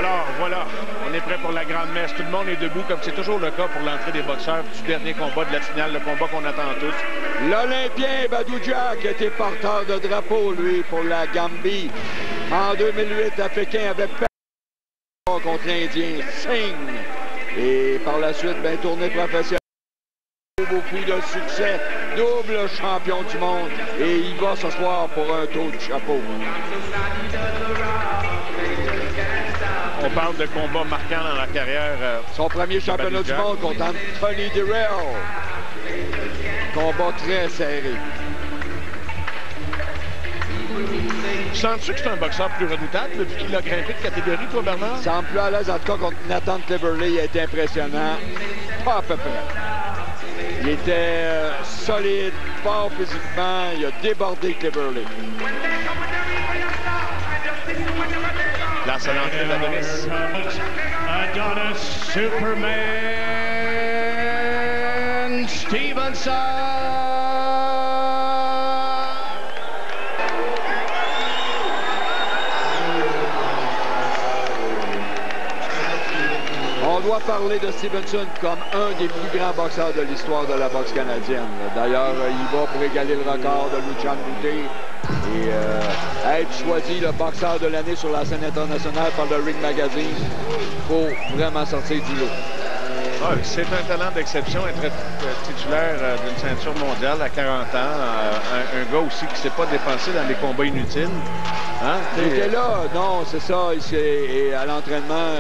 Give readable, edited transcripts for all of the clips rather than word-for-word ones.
Alors, voilà, on est prêt pour la grande messe. Tout le monde est debout, comme c'est toujours le cas pour l'entrée des boxeurs du dernier combat de la finale, le combat qu'on attend tous. L'Olympien Badou Jack était porteur de drapeau, lui, pour la Gambie. En 2008, à Pékin, avait perdu contre l'Indien Singh. Et par la suite, ben, tournée professionnelle. Beaucoup de succès, double champion du monde. Et il va ce soir pour un tour de chapeau. On parle de combats marquants dans la carrière. Son premier championnat du monde contre Anthony Dirrell. Combat très serré. Sens-tu que c'est un boxeur plus redoutable depuis qu'il a grimpé de catégorie, toi, Bernard? Il semble plus à l'aise, en tout cas, contre Nathan Cleverly. Il a été impressionnant. Pas à peu près. Il était solide, fort physiquement. Il a débordé Cleverly. Là, c'est l'entrée d'Adonis. Adonis Superman Stevenson. On doit parler de Stevenson comme un des plus grands boxeurs de l'histoire de la boxe canadienne. D'ailleurs, il va pour égaler le record de Luchan Bouté et être choisi le boxeur de l'année sur la scène internationale par le Ring Magazine. Il faut vraiment sortir du lot. Ouais, c'est un talent d'exception, être titulaire d'une ceinture mondiale à 40 ans. Un gars aussi qui ne s'est pas dépensé dans des combats inutiles. Hein? Il était là, non, c'est ça. Et à l'entraînement,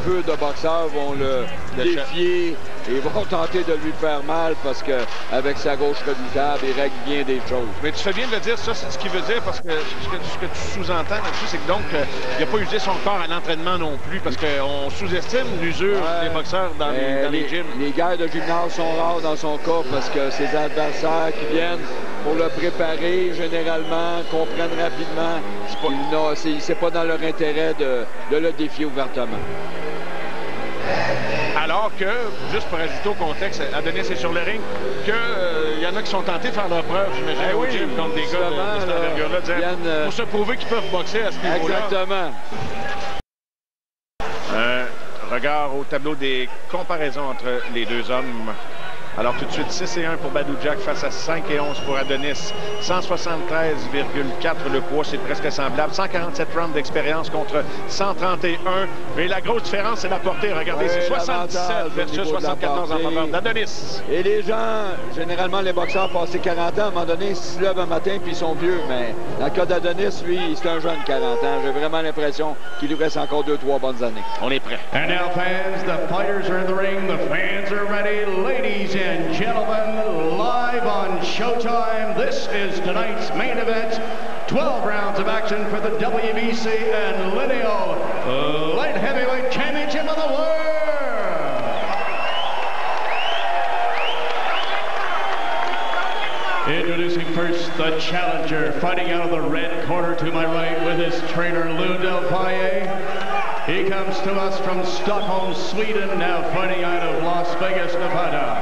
peu de boxeurs vont le défier et vont tenter de lui faire mal parce qu'avec sa gauche redoutable, il règle bien des choses. Mais tu fais bien de le dire, ça, c'est ce qu'il veut dire, parce que ce que tu sous-entends là-dessus, c'est que donc, il n'a pas usé son corps à l'entraînement non plus, parce qu'on sous-estime l'usure des boxeurs dans les gyms. Les guerres de gymnase sont rares dans son cas parce que ses adversaires qui viennent pour le préparer, généralement, comprennent rapidement. C'est pas dans leur intérêt de le défier ouvertement. Alors que, juste pour ajouter au contexte, Adonis est sur le ring, qu'il y en a qui sont tentés de faire leur preuve, j'imagine, au gym contre des gars de cette envergure-là, pour se prouver qu'ils peuvent boxer à ce niveau-là. Exactement. Regard au tableau des comparaisons entre les deux hommes. Alors tout de suite, 6-1 pour Badou Jack face à 5-11 pour Adonis. 173,4 le poids, c'est presque semblable. 147 rounds d'expérience contre 131. Mais la grosse différence, c'est la portée. Regardez, c'est 77 versus 74 en faveur d'Adonis. Et les gens, généralement, les boxeurs passés 40 ans, à un moment donné, ils se lèvent un matin puis ils sont vieux. Mais dans le cas d'Adonis, lui, c'est un jeune 40 ans. J'ai vraiment l'impression qu'il lui reste encore 2-3 bonnes années. On est prêt. And now, fans, the fighters are in the ring. The fans are ready. Ladies and gentlemen, live on Showtime, this is tonight's main event. 12 rounds of action for the WBC and Lineal Light Heavyweight Championship of the World. Introducing first the challenger, fighting out of the red corner to my right with his trainer Lou Del Valle. He comes to us from Stockholm, Sweden, now fighting out of Las Vegas, Nevada.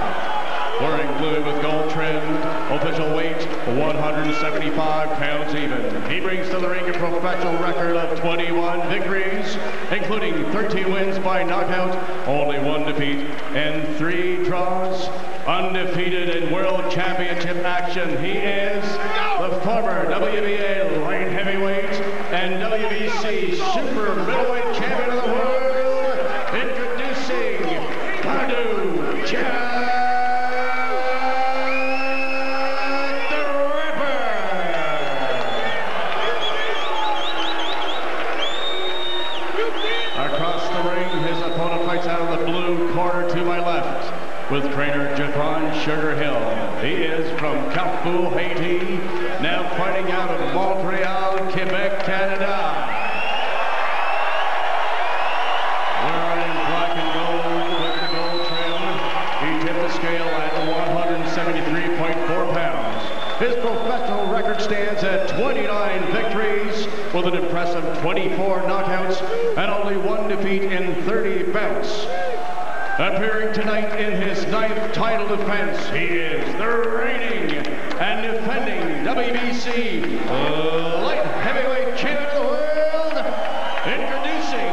Wearing blue with gold trim, official weight 175 pounds even. He brings to the ring a professional record of 21 victories, including 13 wins by knockout, only 1 defeat, and 3 draws. Undefeated in World Championship action, he is the former WBA light heavyweight and WBC super middleweight champion of the world, introducing Badou Jack. With trainer Japon Sugar Hill. He is from Carrefour, Haiti, now fighting out of Montreal, Quebec, Canada. Wearing black and gold with the gold trim, he tipped the scale at 173.4 pounds. His professional record stands at 29 victories with an impressive 24 knockouts and only 1 defeat in 30 bouts. Appearing tonight in his 9th title defense, he is the reigning and defending WBC light heavyweight champion of the world, introducing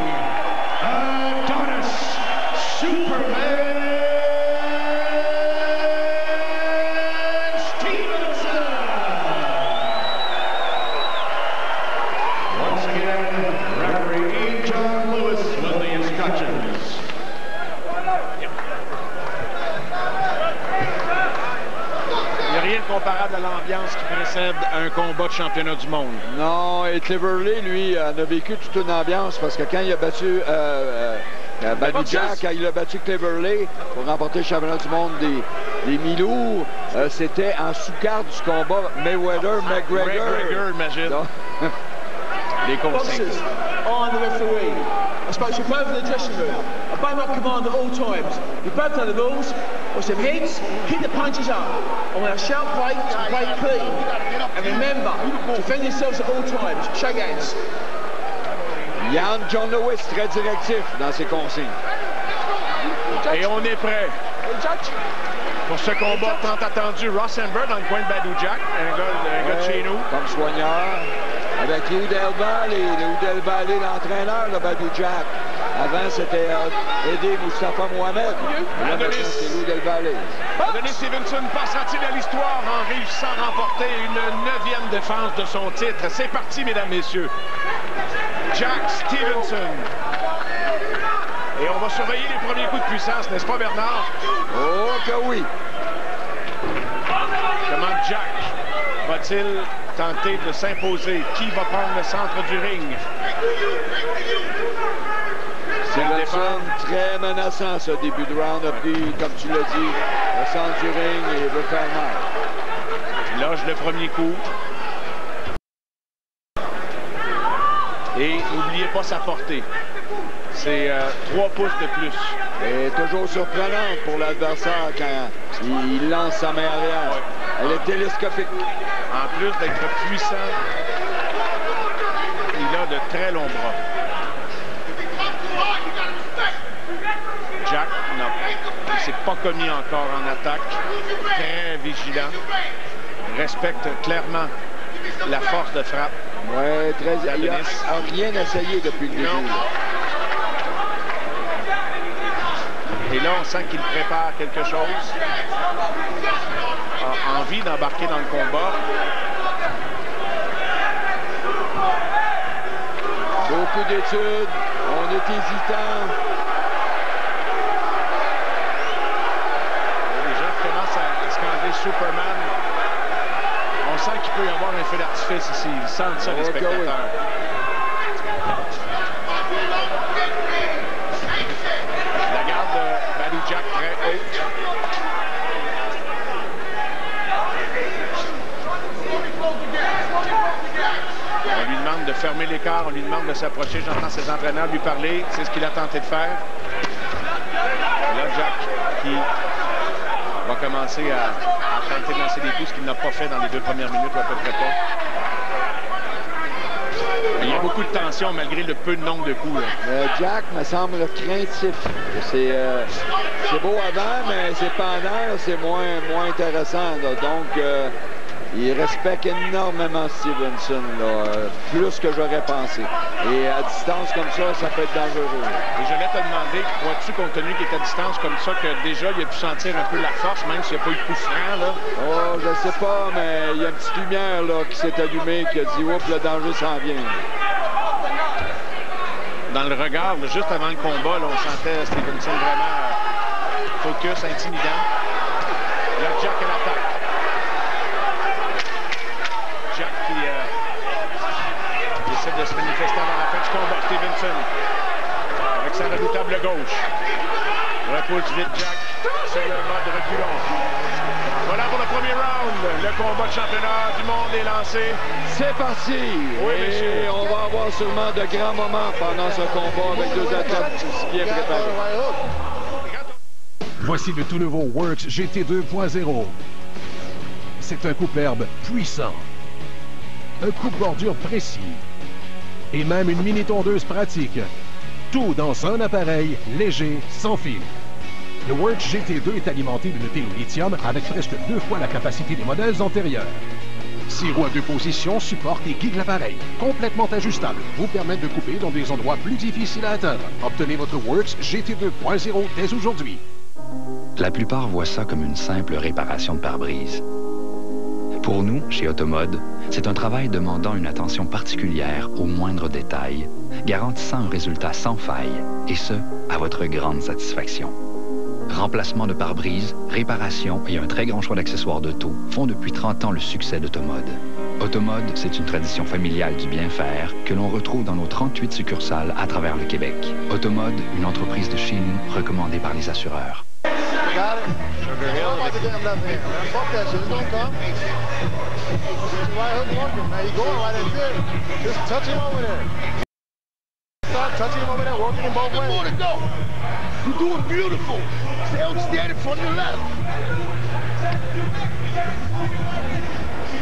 de championnat du monde. Non, et Cleverley, lui, en a vécu toute une ambiance parce que quand il a battu Badou Jack, quand il a battu Cleverley pour remporter le championnat du monde des mi-lourds, c'était en sous-carte du combat Mayweather-McGregor. Imagine. Les consignes. I'm the referee. I spoke to you both in the dressing room. I obey my command at all times. You both know the rules. Watch them heads, keep the punches up. And when I shout break, it's break clean. And remember, defend yourselves at all times. Shake hands. Yann John Lewis, très directif dans ses consignes. Et on est prêt pour ce combat tant attendu. Ross Amber dans le coin de Badou Jack, un gars de chez nous. Comme soigneur, avec Lou Del Valle, l'entraîneur de Badou Jack. Avant, c'était Eddie Mustafa Mohamed. Là, c'est Lou Del Valle. Adonis Stevenson passera-t-il à l'histoire en réussissant à remporter une 9e défense de son titre? C'est parti, mesdames, messieurs. Jack Stevenson. Et on va surveiller les premiers coups de puissance, n'est-ce pas, Bernard? Oh que oui! Comment Jack va-t-il tenter de s'imposer? Qui va prendre le centre du ring? Stevenson, très menaçant ce début de round, a pris, comme tu l'as dit, le centre du ring et veut faire mal. Il loge le premier coup. Et n'oubliez pas sa portée. C'est 3 pouces de plus. Et toujours surprenante pour l'adversaire quand il lance sa main arrière. Elle est télescopique. En plus d'être puissant, il a de très longs bras. Jack, non, il ne s'est pas commis encore en attaque. Très vigilant. Respecte clairement la force de frappe. Oui, très. Il n'a rien essayé depuis le début. Et là, on sent qu'il prépare quelque chose. A envie d'embarquer dans le combat. Beaucoup d'études. On est hésitant. Les gens commencent à scander Superman. On sent qu'il peut y avoir un feu d'artifice ici. Ils sentent ça, les spectateurs. Oui. La garde de Badou Jack très haute. On lui demande de fermer l'écart, on lui demande de s'approcher. J'entends ses entraîneurs lui parler. C'est ce qu'il a tenté de faire. Et là, Jack qui va commencer à tenter de lancer des coups, ce qu'il n'a pas fait dans les 2 premières minutes, ou à peu près pas. Il y a beaucoup de tension malgré le peu de nombre de coups. Jack me semble craintif. C'est beau avant, mais c'est pendant, c'est moins intéressant. Là. Donc, il respecte énormément Stevenson, là, plus que j'aurais pensé. Et à distance comme ça peut être dangereux. Et je voulais te demander, crois-tu, compte tenu qu'il est à distance comme ça, que déjà il a pu sentir un peu la force, même s'il n'y a pas eu de coup franc, là? Oh, je sais pas, mais il y a une petite lumière là, qui s'est allumée, qui a dit « Oups, le danger s'en vient ». Dans le regard, là, juste avant le combat, là, on sentait Stevenson vraiment focus, intimidant. Là, Jack à l'attaque. Jack qui essaie de se manifester avant la fin du combat. Stevenson avec sa redoutable gauche. Repousse vite Jack sur le mode reculant. Voilà pour le premier round. Le combat de championnat du monde est lancé. C'est parti. Oui, et on va avoir sûrement de grands moments pendant ce combat avec 2 athlètes bien préparés. Voici le tout nouveau Works GT 2.0. C'est un coupe-herbe puissant. Un coupe-bordure précis et même une mini-tondeuse pratique. Tout dans un appareil léger, sans fil. Le Works GT2 est alimenté d'une pile au lithium avec presque 2 fois la capacité des modèles antérieurs. 6 roues à 2 positions supportent et guident l'appareil, complètement ajustable, vous permettent de couper dans des endroits plus difficiles à atteindre. Obtenez votre Works GT 2.0 dès aujourd'hui. La plupart voient ça comme une simple réparation de pare-brise. Pour nous, chez Automode, c'est un travail demandant une attention particulière aux moindres détails, garantissant un résultat sans faille, et ce, à votre grande satisfaction. Remplacement de pare-brise, réparation et un très grand choix d'accessoires d'auto font depuis 30 ans le succès d'Automode. Automode, c'est une tradition familiale du bien faire que l'on retrouve dans nos 38 succursales à travers le Québec. Automode, une entreprise de chez nous recommandée par les assureurs. Got it. Sugar Hill. About to get him left hand. Fuck that shit. It's gonna come. Right hook working, man. He's going right into it. Just touch him over there. Start touching him over there, working him both ways. More to go. You're doing beautiful. Stay outstanding from the left.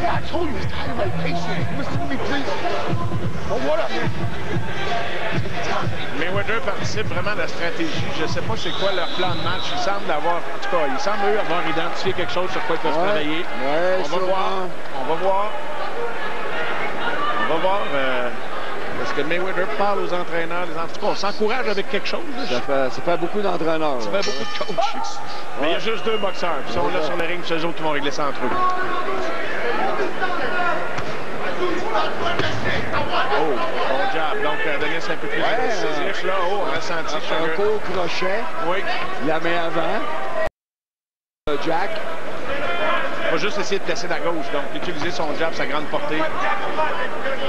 I told you it's time to like patient. Listen to me, please. Oh, what up, man? Mayweather participe vraiment à la stratégie. Je ne sais pas c'est quoi leur plan de match. Il semble avoir, en tout cas, il semble eux avoir identifié quelque chose sur quoi ils peuvent travailler. Ouais, on va voir. Parce que Mayweather parle aux entraîneurs. En tout cas, on s'encourage avec quelque chose. Ça fait beaucoup d'entraîneurs. Ça fait beaucoup de coachs. Mais il y a juste 2 boxeurs. Ils sont là sur le ring, c'est eux autres qui vont régler ça entre eux. Oh, bon job. Donc, Denis un peu plus décisif, là. Oh, on a senti un court crochet. Oui. La main avant. Jack. Il va juste essayer de placer la gauche. Donc, utiliser son jab, sa grande portée.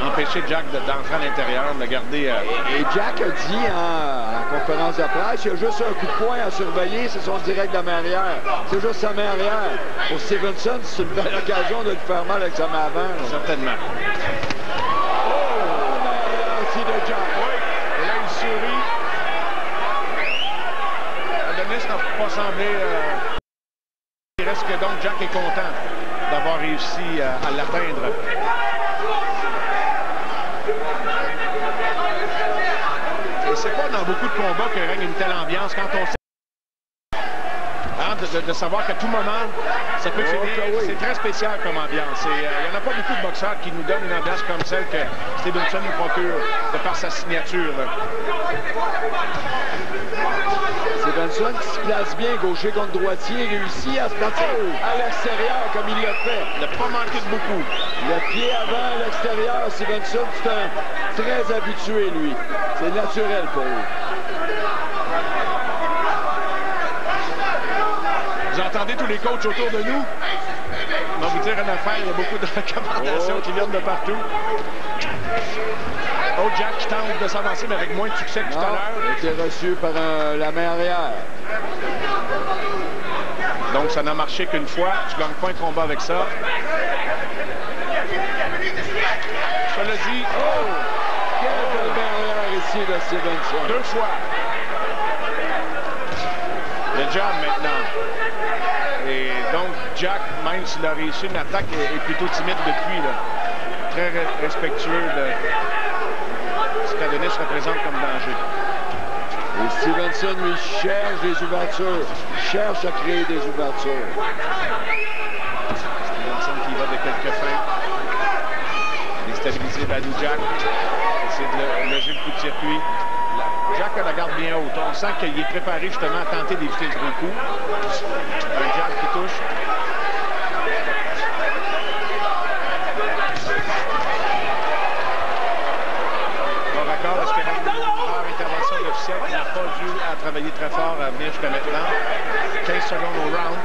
Empêcher Jack d'entrer à l'intérieur, de le garder... Et Jack a dit en conférence de presse, il y a juste un coup de poing à surveiller, c'est son direct de main arrière. C'est juste sa main arrière. Pour Stevenson, c'est une belle occasion de le faire mal avec sa main avant. Là. Certainement. De Jack. Oui. Et là, il sourit. Denis n'a pas semblé... Il reste que donc Jack est content d'avoir réussi à l'atteindre. Et c'est pas dans beaucoup de combats que règne une telle ambiance quand on sait de savoir qu'à tout moment, ça peut finir. Oui. C'est très spécial comme ambiance. Il n'y en a pas beaucoup de boxeurs qui nous donnent une ambiance comme celle que Stevenson nous procure de par sa signature. Stevenson qui se place bien, gaucher contre droitier, réussit à se placer à l'extérieur comme il l'a fait. Il n'a pas manqué de beaucoup. Le pied avant à l'extérieur, Stevenson, c'est un très habitué, lui. C'est naturel pour lui. Vous entendez tous les coachs autour de nous? On va vous dire une affaire, il y a beaucoup de recommandations qui viennent de partout. Oh, Jack qui tente de s'avancer, mais avec moins de succès que tout à l'heure. Il a été reçu par la main arrière. Donc, ça n'a marché qu'une fois. Tu gagnes pas un combat avec ça. Cela dit... Oh! Quelle belle main arrière ici de Stevenson. 2 fois. Le jab maintenant. Et donc, Jack, même s'il a réussi une attaque, est plutôt timide depuis. Là. Très respectueux de ce qu'Adonis représente comme danger. Et Stevenson, lui, cherche des ouvertures. Cherche à créer des ouvertures. Stevenson qui va de quelques feintes. Déstabiliser Badou Jack. Essayer de loger le coup de circuit. Jack la garde bien haute. On sent qu'il est préparé justement à tenter d'éviter le gros coup. Un Jack qui touche. Bon raccord, est-ce qu'il y a une rare intervention de l'officiel qui n'a pas dû travailler très fort à venir jusqu'à maintenant. 15 secondes au round.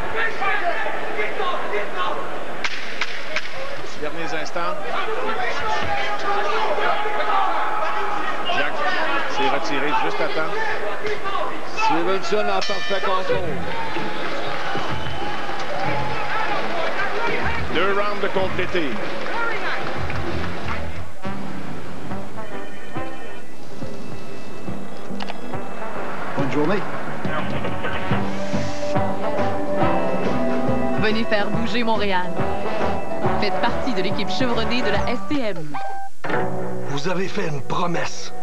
Derniers instants. Jack s'est retiré juste à temps. Stevenson en parfait contrôle. 2 rounds de compléter. Bonne journée. Venez faire bouger Montréal. Faites partie de l'équipe chevronnée de la STM. Vous avez fait une promesse,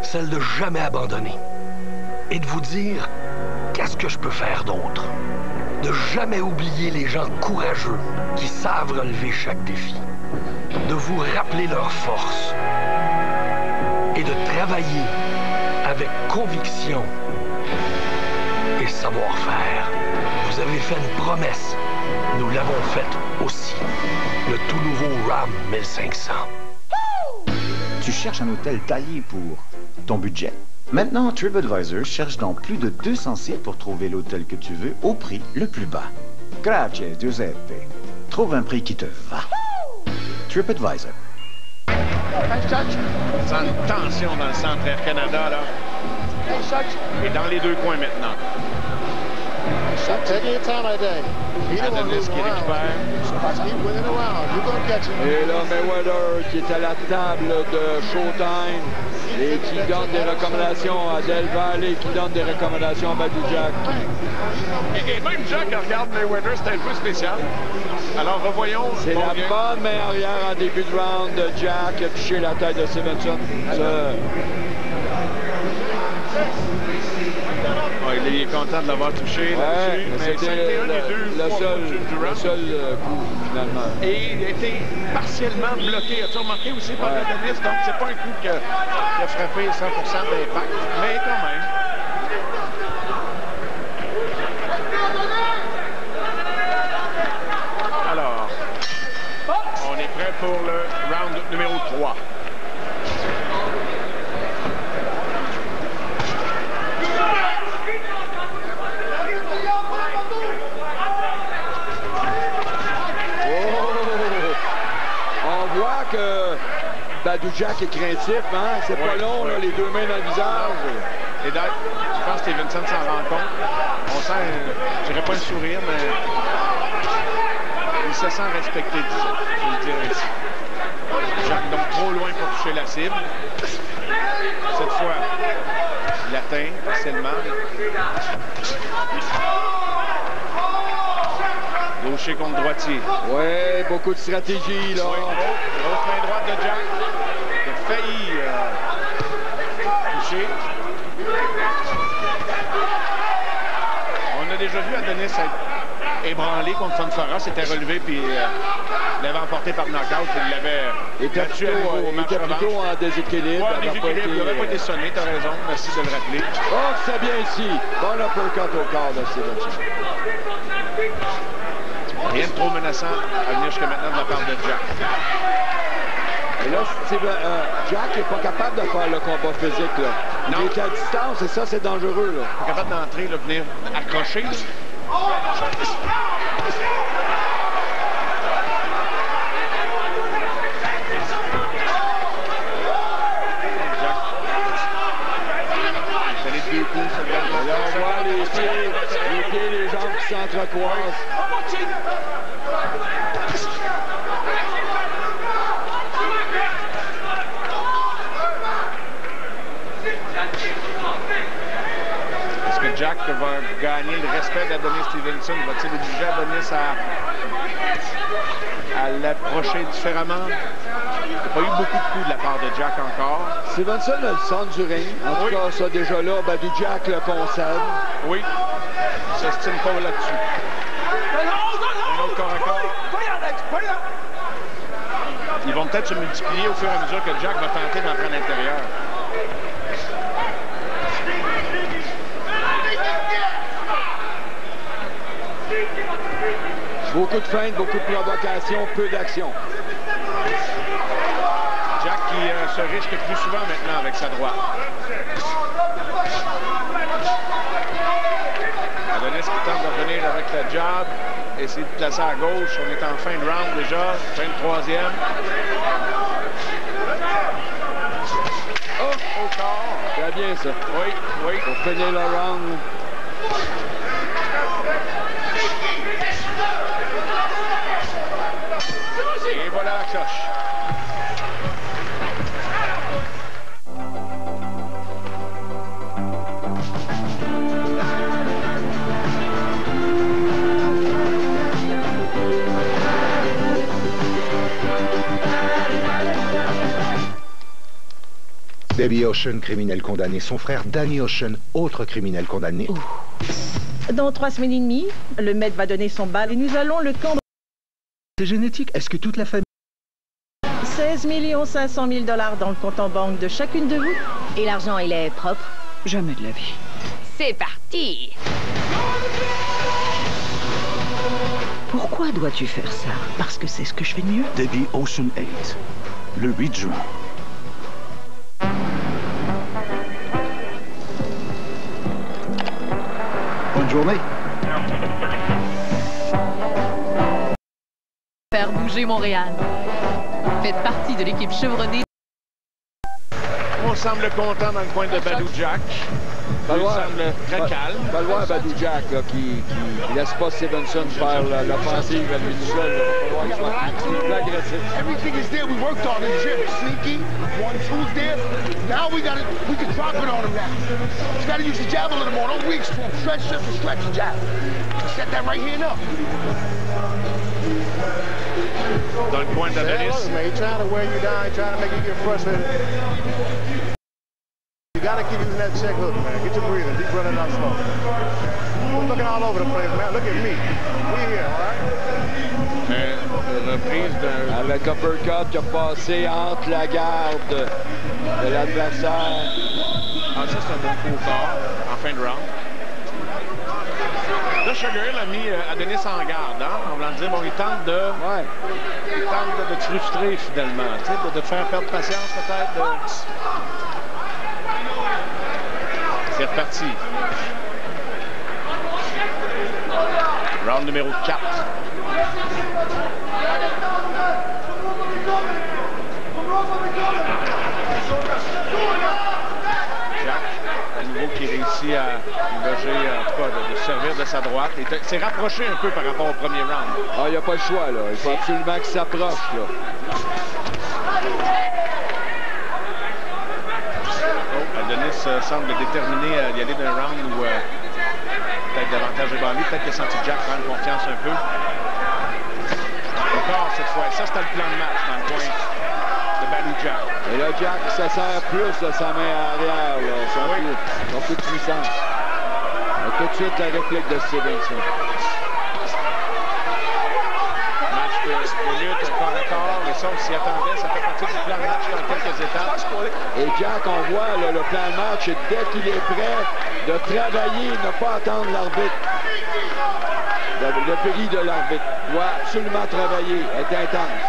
celle de jamais abandonner et de vous dire qu'est-ce que je peux faire d'autre. De jamais oublier les gens courageux qui savent relever chaque défi. De vous rappeler leur force et de travailler avec conviction et savoir-faire. Vous avez fait une promesse. Nous l'avons faite aussi. Le tout nouveau Ram 1500. Tu cherches un hôtel taillé pour ton budget? Maintenant, TripAdvisor cherche dans plus de 200 sites pour trouver l'hôtel que tu veux au prix le plus bas. Grazie, Giuseppe. Trouve un prix qui te va. TripAdvisor. On sent une tension dans le centre Air Canada, là. Et dans les deux coins maintenant. Taking your time, I think. Adonis qui récupère. Et là, Mayweather qui est à la table de Showtime et qui donne des recommandations à Del Valle, qui donne des recommandations à Badou Jack. Et même Jack regarde Mayweather, c'était un peu spécial. Alors revoyons. C'est la bonne main arrière en début de round de Jack qui a touché la tête de Stevenson. Il est content de l'avoir touché là-dessus, mais c'était le seul coup, finalement. Et il a été partiellement bloqué. As-tu remarqué aussi par Adonis? Donc, c'est pas un coup qui a frappé 100% d'impact, mais quand même. Alors, on est prêt pour le round numéro 3. Badou Jack est craintif, hein? C'est pas long, là, les deux mains dans le visage. Et d'ailleurs, je pense que Stevenson s'en rend compte. On sent, je dirais pas un sourire, mais il se sent respecté d'ici, je vais le dire ainsi. Jack donc trop loin pour toucher la cible. Cette fois, il atteint partiellement. Gaucher contre droitier. Ouais, beaucoup de stratégie, là. Grosse main droite de Jack. Il a failli toucher. On a déjà vu Adonis être ébranlé contre Fonfara. S'était relevé puis l'avait emporté par knockout. Il l'avait battu à nouveau au match plutôt en déséquilibre. Ouais, en déséquilibre. Il n'aurait pas été sonné, t'as raison. Merci de le rappeler. Oh, c'est bien ici. Bon uppercut au corps de Stevenson. Rien de trop menaçant à venir jusqu'à maintenant de la part de Jack. Et là, Jack n'est pas capable de faire le combat physique. Là. Il est à distance et ça, c'est dangereux. Là. Pas capable d'entrer, de venir accrocher. Jack les deux coups, ça vient. Là, on voit les pieds, les jambes qui s'entrecroisent. Est-ce que Jack va gagner le respect d'Adonis Stevenson? Va-t-il obliger Adonis à l'approcher différemment? Il n'y a pas eu beaucoup de coups de la part de Jack encore. Stevenson a le centre du ring. En tout cas, ça, déjà là, Badou Jack le concède. Oui. Il ne s'estime pas là-dessus. Un autre corps à corps. Ils vont peut-être se multiplier au fur et à mesure que Jack va tenter d'entrer à l'intérieur. Beaucoup de feintes, beaucoup de provocations, peu d'action. Jack qui se risque plus souvent maintenant avec sa droite. Adonis qui tente de revenir avec la jab. Essayer de placer à gauche. On est en fin de round déjà. Fin de troisième. Oh, au corps. Très bien ça. Oui, oui. Pour finir le round. Et voilà la cloche. Debbie Ocean, criminel condamné. Son frère Danny Ocean, autre criminel condamné. Dans 3 semaines et demie, le maître va donner son bal et nous allons le camp. C'est génétique. Est-ce que toute la famille... 16 500 000 $ dans le compte en banque de chacune de vous. Et l'argent, il est propre? Jamais de la vie. C'est parti! Pourquoi dois-tu faire ça? Parce que c'est ce que je fais de mieux. Debbie Ocean 8, le 8 juin. Bonne journée. Faire bouger Montréal. Faites partie de l'équipe chevronnée. On semble content dans le coin de Badou Jack. Il semble très calme. Balois Badou Jack là, qui laisse pas Stevenson faire l'offensive à lui tout seul. Il va falloir agressif. Everything is there. We worked on it. Jim, sneaky, 1-2's there. Now we can drop it on him now. You got to use the jab a little more. Don't reach for him. Stretch just to stretch the jab. Set that right hand up. Dans le coin d'Adonis. He's trying to wear you down. He's trying to make you get frustrated. You got to keep using that check hook, man. Get your breathing. Keep running out slow. We're looking all over the place, man. Look at me. We're here, all right? Reprise d'un... Avec uppercut qui a passé entre la garde de l'adversaire. Ah, ça, c'est un bon coup au corps en fin de round. Là, Sugar Hill a mis Adonis en garde, hein? En voulant dire, bon, il tente de... Ouais. Il tente de te frustrer, finalement. Tu sais, de te faire perdre patience, peut-être. C'est reparti. Round numéro 4. Jack, à nouveau, qui réussit à loger, en tout cas, de servir de sa droite. Il s'est rapproché un peu par rapport au premier round. Ah, il n'y a pas le choix, là. Il faut absolument qu'il s'approche, là. Adonis semble déterminé à y aller d'un round où peut-être davantage devant lui. Peut-être qu'il a senti Jack prendre confiance un peu. Encore cette fois. Ça, c'était le plan de match dans le coin de Badou Jack. Et là, Jack, ça sert plus de sa main arrière, là. Son coup de puissance. Et tout de suite, la réplique de Stevenson. Match de lutte, corps à corps. Et ça, on s'y attendait. Ça fait partie du plan de match dans quelques étapes. Et Jack, on voit là, le plan de match, dès qu'il est prêt de travailler, ne pas attendre l'arbitre. Le pays de l'arbitre doit absolument travailler, être intense.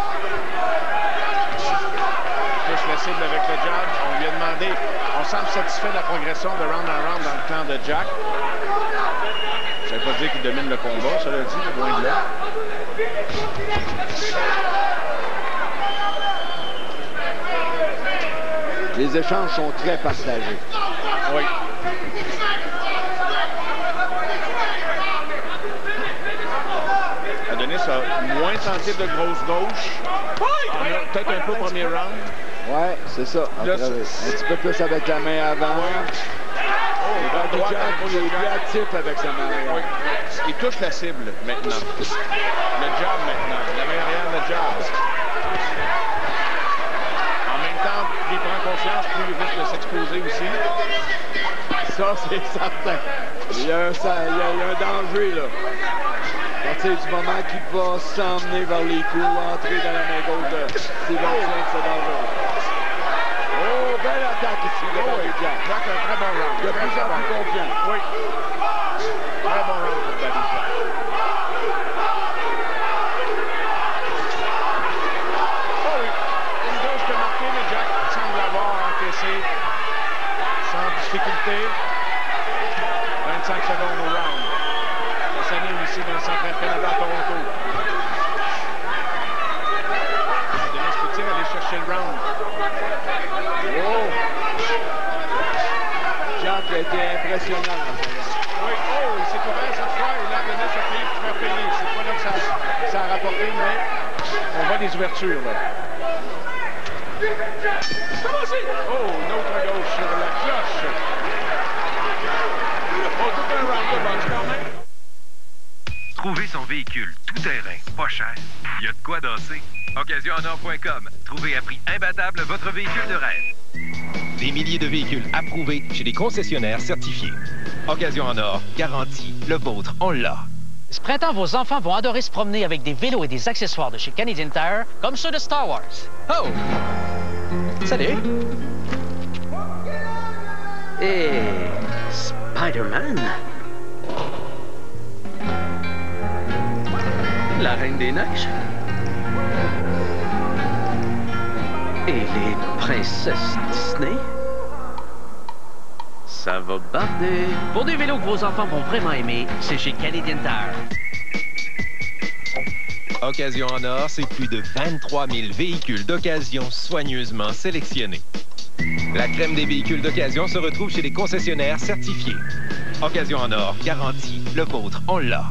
Touche la cible avec le jab. On lui a demandé, on semble satisfait de la progression de round en round dans le camp de Jack. Ça ne veut pas dire qu'il domine le combat, ça l'a dit, loin de là. Les échanges sont très partagés. Oui. Adonis a moins tenté de grosse gauche. Peut-être un peu au premier round. Ouais, c'est ça. Là, un petit peu plus avec la main avant. Oh, Jack, il est plus actif avec sa main arrière. Oui. Il touche la cible maintenant. Le jab maintenant. La main arrière, le jab. En même temps, plus il prend confiance, plus il risque de s'exposer aussi. Ça, c'est certain. Il y a un danger, là. À partir du moment qu'il va s'emmener vers les coups, entrer dans la main gauche de Stevenson, c'est dangereux. Oh, belle attaque ici, de Badou Jack. Jack, un très bon round. De plus en plus confiant. Oui. Très bon round pour Badou Jack. Oh oui. Une gauche de marqué, mais Jack semble l'avoir encaissé sans difficulté. 25 secondes au round. Ça s'anime ici dans le centre Canada à Toronto. Denis peut-il aller chercher le round? Oh! Jack a été impressionnant. Oui, oh, il s'est couvert cette fois et là, Denis a payé pour faire payer. C'est pas là que ça a rapporté, mais on voit des ouvertures, là. Oh, une autre gauche sur la cloche. Oh, tout un round de boxe quand même. Trouver son véhicule tout-terrain, pas cher. Il y a de quoi danser. OccasionEnor.com. Trouvez à prix imbattable votre véhicule de rêve. Des milliers de véhicules approuvés chez des concessionnaires certifiés. Occasion en or, garantie, le vôtre, on l'a. Ce printemps, vos enfants vont adorer se promener avec des vélos et des accessoires de chez Canadian Tire, comme ceux de Star Wars. Oh! Salut! Et Spider-Man? La Reine des Neiges? Et les princesses Disney? Ça va barder. Pour des vélos que vos enfants vont vraiment aimer, c'est chez Canadian Tire. Occasion en or, c'est plus de 23 000 véhicules d'occasion soigneusement sélectionnés. La crème des véhicules d'occasion se retrouve chez les concessionnaires certifiés. Occasion en or, garantie, le vôtre, on l'a.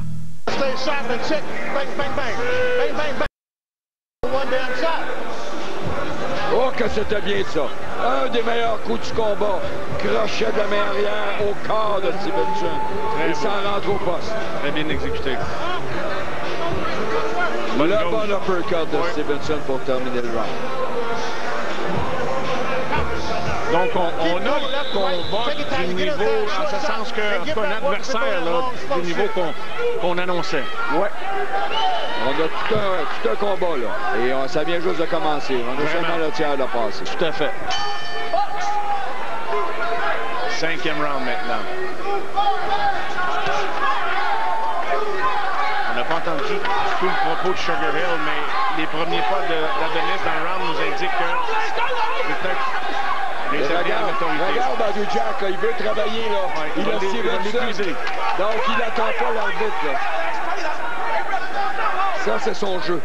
Stay sharp and check. Bang, bang, bang. Bang, bang, bang. One down shot. Oh, que c'était bien ça. Un des meilleurs coups du combat. Crochet de la main arrière au corps de Stevenson. Il s'en rentre au poste. Très bien exécuté. Le bon uppercut de Stevenson pour terminer le round. Donc, on a le combat du niveau, en ce sens qu'un adversaire là, du niveau qu'on annonçait. Ouais. On a tout un combat, là. Et ça vient juste de commencer. On a seulement le tiers de passer. Tout à fait. 5e round maintenant. On n'a pas entendu tout le propos de Sugar Hill, mais les premiers pas d'Adonis dans le round nous indiquent que peut-être regarde Badou Jack, là, il veut travailler, là. Ouais, il a Stevenson. Donc, il n'attend pas l'arbitre, là. Ça, c'est son jeu.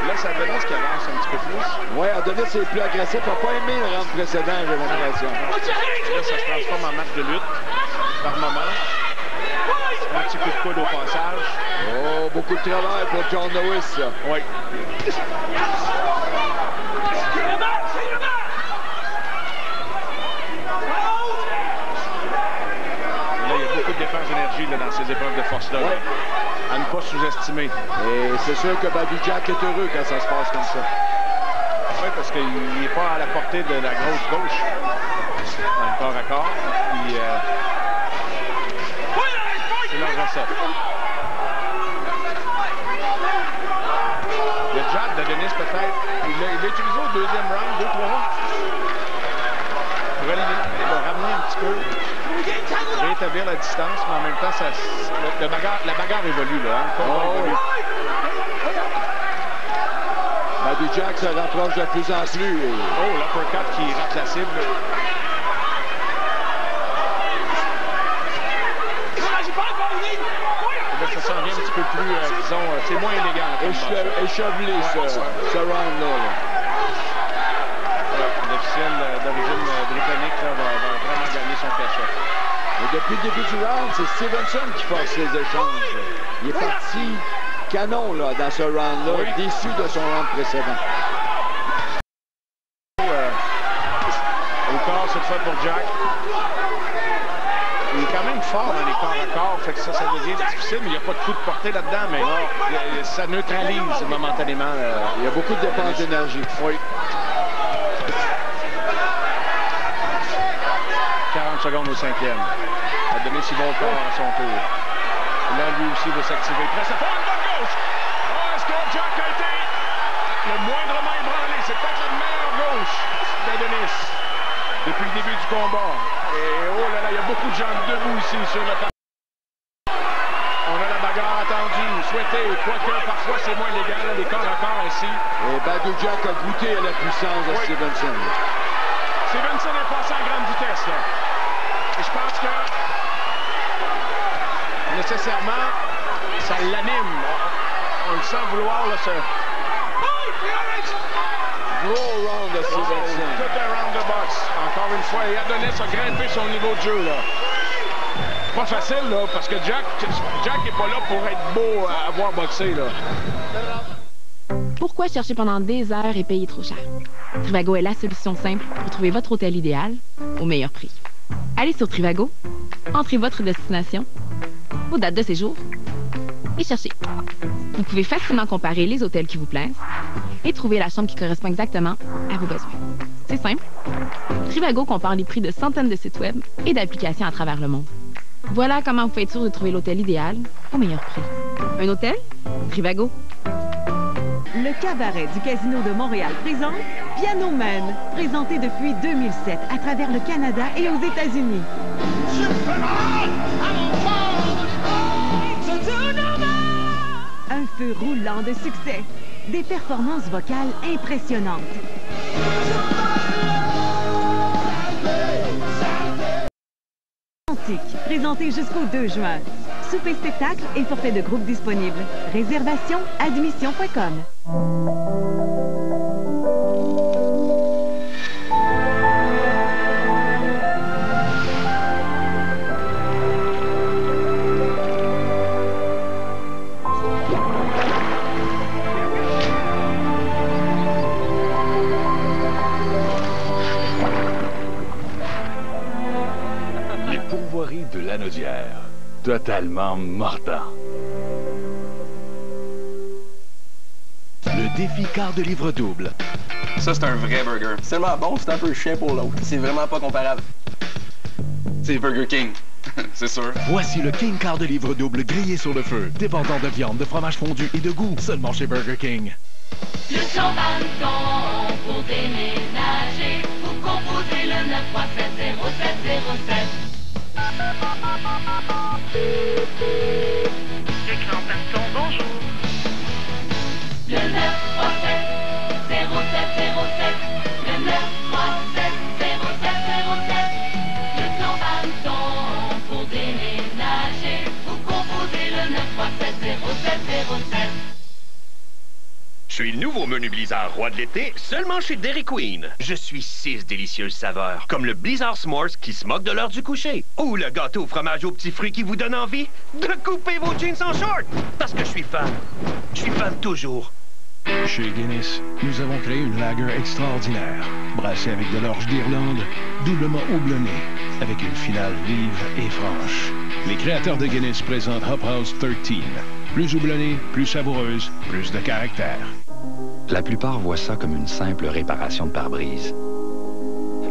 Là, c'est Adonis qui avance un petit peu plus. Oui, Adonis est plus agressif. Il n'a pas aimé le round précédent, j'ai l'impression. Là, ça se transforme en match de lutte, par moment. Un petit coup de coude au passage. Oh, beaucoup de travail pour John Lewis, ça. Oui. Beaucoup de dépenses d'énergie dans ces épreuves de force-là. Ouais. À ne pas sous-estimer. Et c'est sûr que Badou Jack est heureux quand ça se passe comme ça. Oui, parce qu'il n'est pas à la portée de la grosse gauche dans le corps à corps. Puis, c'est leur recette. Le jab de Denis, peut-être, il l'a utilisé au deuxième round, 2-3. Pour le ramener un petit peu. Rétablir la distance, mais en même temps, la bagarre évolue, là. Hein? Évolue. Badou Jack se rapproche de plus en plus. Oh, l'uppercut qui rate la cible. Là, ça s'en vient un petit peu plus, disons, c'est moins élégant. Échevelé, ce round-là. L'officiel d'origine britannique là, va vraiment gagner son cachet. Et depuis le début du round, c'est Stevenson qui force les échanges. Il est parti canon là, dans ce round-là, oui. Déçu de son round précédent. Au corps, cette fois pour Jack. Il est quand même fort dans les corps à corps, fait que ça devient difficile, mais il n'y a pas de coup de portée là-dedans, mais ça neutralise momentanément. Il y a beaucoup de dépenses d'énergie. Oui. 40 secondes au 5e. Adonis, il va au corps à son tour. Là, lui aussi veut s'activer. Presse à fond, une bonne gauche! Oh, est-ce que Jack a été le moindrement ébranlé? C'est peut-être la meilleure gauche d'Adonis depuis le début du combat. Et oh là là, il y a beaucoup de gens debout ici sur le parc. On a la bagarre attendue, souhaitée, quoique parfois c'est moins légal, les corps à corps ici. Et Badou Jack a goûté à la puissance de Stevenson. Stevenson est passé en grande vitesse, là. Et je pense que, nécessairement, ça l'anime. On le sent vouloir, là, ce... Gros round de Stevenson. Tout un round de boxe. Encore une fois, et Adonis a grimpé son niveau de jeu, là. Pas facile, là, parce que Jack n'est pas là pour être beau à voir boxer, là. Pourquoi chercher pendant des heures et payer trop cher? Trivago est la solution simple pour trouver votre hôtel idéal au meilleur prix. Allez sur Trivago, entrez votre destination, vos dates de séjour et cherchez. Vous pouvez facilement comparer les hôtels qui vous plaisent et trouver la chambre qui correspond exactement à vos besoins. C'est simple. Trivago compare les prix de centaines de sites web et d'applications à travers le monde. Voilà comment vous pouvez être sûr de trouver l'hôtel idéal au meilleur prix. Un hôtel? Trivago. Le cabaret du Casino de Montréal présente Piano Man, présenté depuis 2007 à travers le Canada et aux États-Unis. Un feu roulant de succès, des performances vocales impressionnantes. Présenté jusqu'au 2 juin. souper-spectacle et forfait de groupe disponible. Réservation admission.com. De Lanaudière, totalement mordant. Le défi quart de livre double. Ça, c'est un vrai burger. C'est tellement bon, c'est un peu chien pour l'autre. C'est vraiment pas comparable. C'est Burger King, c'est sûr. Voici le King quart de livre double grillé sur le feu, dépendant de viande, de fromage fondu et de goût, seulement chez Burger King. Le 120 pour déménager. Vous composez le 9370707. Écran partant, bonjour. Le 937-0707. Le 937-0707. Le plan Banton pour déménager. Vous composez le 937-0707. Je suis le nouveau menu Blizzard roi de l'été, seulement chez Dairy Queen. Je suis 6 délicieuses saveurs, comme le Blizzard S'mores qui se moque de l'heure du coucher, ou le gâteau au fromage aux petits fruits qui vous donne envie de couper vos jeans en short, parce que je suis fan. Je suis fan toujours. Chez Guinness, nous avons créé une lager extraordinaire, brassée avec de l'orge d'Irlande, doublement houblonnée, avec une finale vive et franche. Les créateurs de Guinness présentent Hop House 13. Plus houblonnée, plus savoureuse, plus de caractère. La plupart voient ça comme une simple réparation de pare-brise.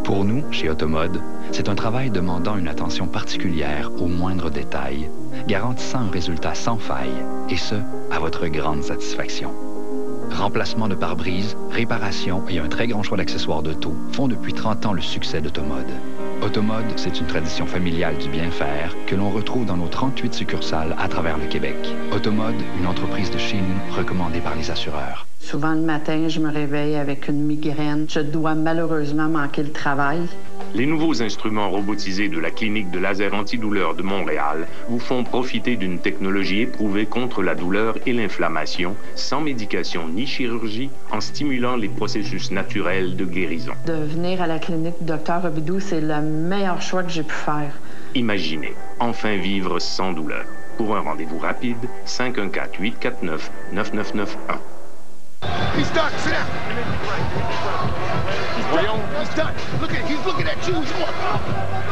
Pour nous, chez Automode, c'est un travail demandant une attention particulière aux moindres détails, garantissant un résultat sans faille, et ce, à votre grande satisfaction. Remplacement de pare-brise, réparation et un très grand choix d'accessoires d'auto font depuis 30 ans le succès d'Automode. Automode, c'est une tradition familiale du bien-faire que l'on retrouve dans nos 38 succursales à travers le Québec. Automode, une entreprise de chez nous recommandée par les assureurs. Souvent le matin, je me réveille avec une migraine. Je dois malheureusement manquer le travail. Les nouveaux instruments robotisés de la clinique de laser antidouleur de Montréal vous font profiter d'une technologie éprouvée contre la douleur et l'inflammation, sans médication ni chirurgie, en stimulant les processus naturels de guérison. De venir à la clinique du Dr Robidoux, c'est le meilleur choix que j'ai pu faire. Imaginez, enfin vivre sans douleur. Pour un rendez-vous rapide, 514-849-9991. He's done. Sit down. He's done. He's looking at you.